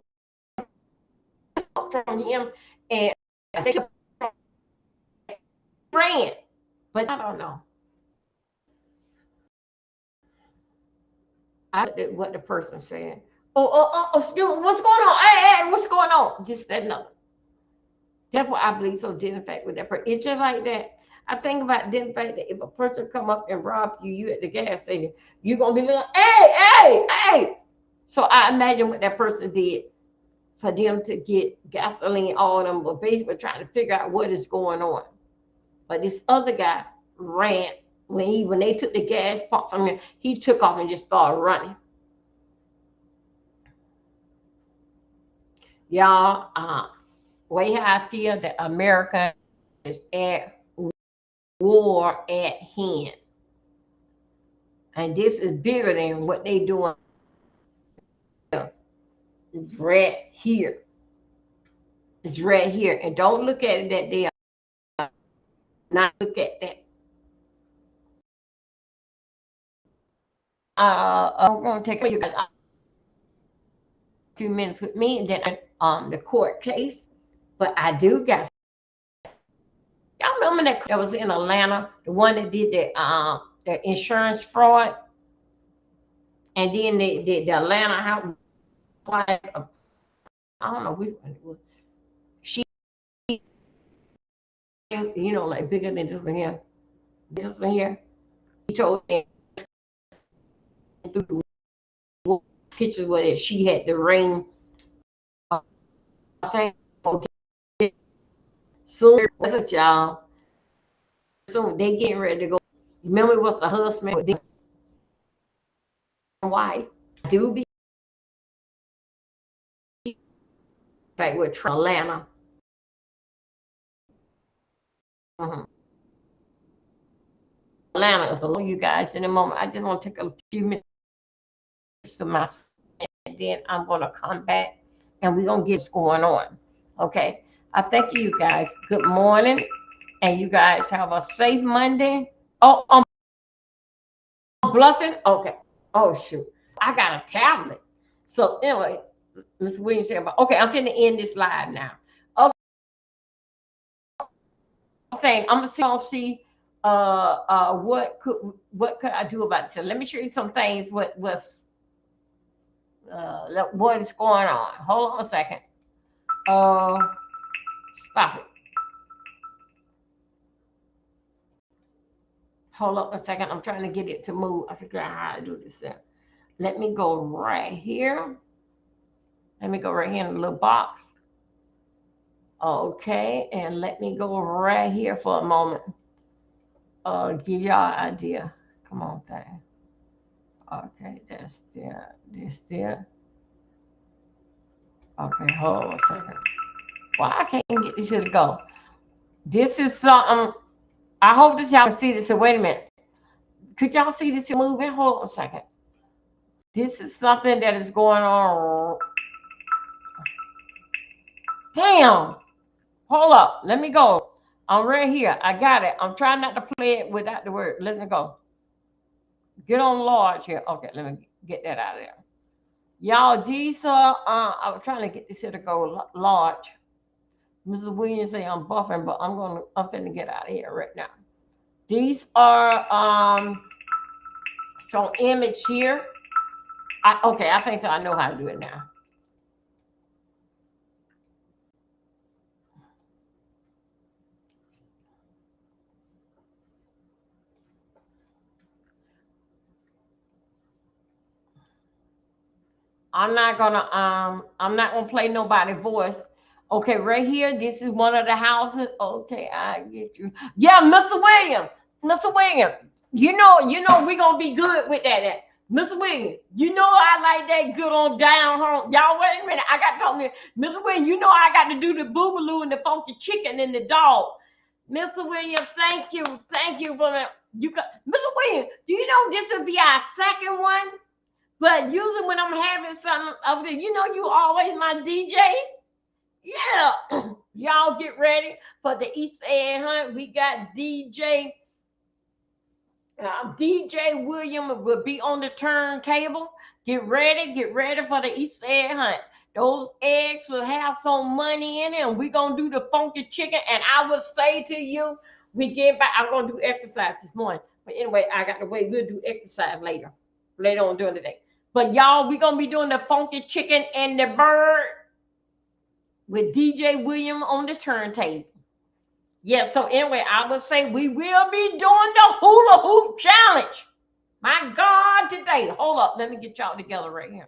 S1: pump from him, and they ran. But I don't know. What the person said. Excuse me, what's going on? Hey, what's going on? This, that, and other. That's what I believe so dead fact with that person. It's just like that. I think about the fact that if a person come up and rob you, you at the gas station, you're gonna be like, hey. So I imagine what that person did for them to get gasoline, all of them were basically trying to figure out what is going on. But this other guy ran when they took the gas pump from him, he took off and just started running. Y'all, way how I feel that America is at war at hand. And this is bigger than what they doing. It's right here. It's right here. And don't look at it that they are not look at that. I'm gonna take you guys a few minutes with me and then the court case. But I do got y'all remember that was in Atlanta, the one that did the insurance fraud, and then the Atlanta house. I don't know which one it was. She, like bigger than this one here. This one here. He told me through the pictures where she had the ring. I think soon, that's what y'all. Soon they getting ready to go. Remember, it was the husband with the wife. I do be back with Atlanta. Atlanta is alone, you guys. In a moment, I just want to take a few minutes to myself, and then I'm gonna come back and we're gonna get what's going on. Okay. I thank you guys. Good morning, and you guys have a safe Monday. Oh, I'm bluffing. Okay. Oh shoot, I got a tablet. So anyway, Mr. Williams said, okay, I'm finna end this live now. Okay, I'm gonna see what could I do about this. So let me show you some things what is going on. Hold on a second. Stop it. Hold up a second. I'm trying to get it to move. I figure out how to do this there. Let me go right here. Let me go right here in the little box. Okay, and let me go right here for a moment. Give y'all an idea. Come on, thing. Okay, that's there. This there. Okay, hold on a second. Well, I can't get this here to go. This is something. I hope that y'all see this. So wait a minute. Could y'all see this moving? Hold on a second. This is something that is going on. Damn. Hold up. Let me go. I'm right here. I got it. I'm trying not to play it without the word. Let me go. Get on large here. Okay, let me get that out of there. Y'all, these are, I was trying to get this here to go large. Mrs. Williams say I'm buffering, but I'm finna get out of here right now. These are some image here. Okay, I think so. I know how to do it now. I'm not gonna play nobody's voice. Okay, right here, this is one of the houses. Okay, I get you. Yeah, Mr. Williams. Mr. William, you know we're gonna be good with that. Mr. William, you know I like that good on down home. Y'all wait a minute. I got to talk to Mr. William, you know I got to do the boogaloo and the funky chicken and the dog. Mr. William, thank you. Thank you for that. You got Mr. William, do you know this will be our second one? But usually when I'm having something over there, you know you always my DJ. Yeah. Y'all get ready for the East Egg Hunt. We got DJ William will be on the turntable. Get ready for the East Egg Hunt. Those eggs will have some money in it, and we're gonna do the funky chicken. And I will say to you, we get back. I'm gonna do exercise this morning. But anyway, I got to wait. We'll do exercise later on during the day. But y'all, we're gonna be doing the funky chicken and the bird with DJ William on the turntable. Yeah, so anyway, I would say we will be doing the hula hoop challenge. My God, today. Hold up, let me get y'all together right here.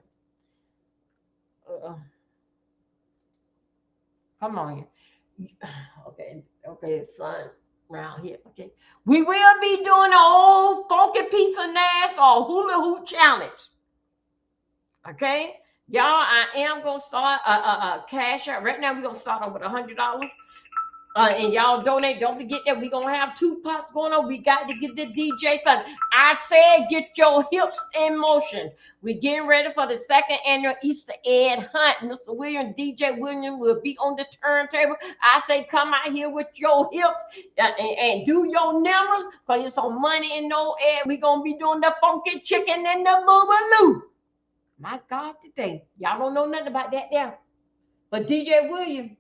S1: Come on here. Okay, son, around here. Okay, we will be doing an old funky piece of nass or hula hoop challenge. Okay, y'all, I am gonna start cash out right now. We're gonna start off with $100. And y'all donate. Don't forget that we're gonna have 2 pots going on. We got to get the DJ something. I said get your hips in motion. We're getting ready for the second annual Easter egg hunt. Mr. William, DJ William will be on the turntable. I say come out here with your hips and do your numbers, because there's some money in no egg. We're gonna be doing the funky chicken and the boogaloo. My God, today. Y'all don't know nothing about that there. But DJ William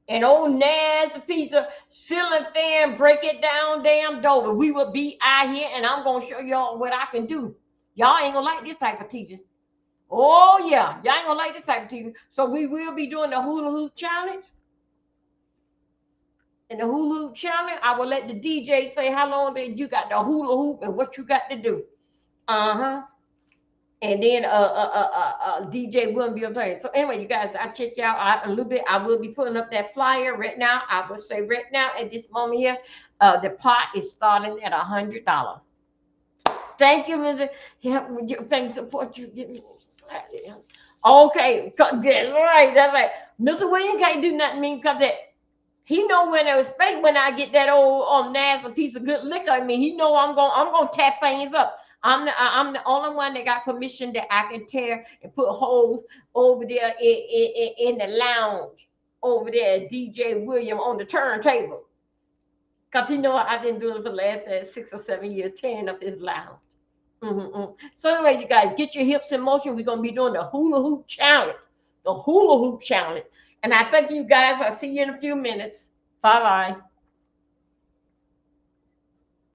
S1: and old nasty piece of ceiling fan, break it down, damn Dover. We will be out here, and I'm gonna show y'all what I can do. Y'all ain't gonna like this type of teaching. Oh yeah, y'all ain't gonna like this type of teaching. So we will be doing the hula hoop challenge. And the hula hoop challenge, I will let the DJ say how long that you got the hula hoop and what you got to do. Uh-huh. And then DJ will be playing. So anyway, you guys, I check y'all out a little bit. I will be putting up that flyer right now. I will say right now at this moment here, the pot is starting at $100. Thank you, Mr. Yeah, thank you support you. Okay, that's right. That's right. Mr. William can't do nothing mean because that he know when it was, especially when I get that old nasty piece of good liquor. I mean, he know I'm gonna tap things up. I'm the only one that got permission that I can tear and put holes over there in the lounge over there. DJ William on the turntable, cause you know I've been doing it for the last 6 or 7 years, tearing up his lounge. So anyway, you guys get your hips in motion. We're gonna be doing the hula hoop challenge, the hula hoop challenge. And I thank you guys. I'll see you in a few minutes. Bye bye.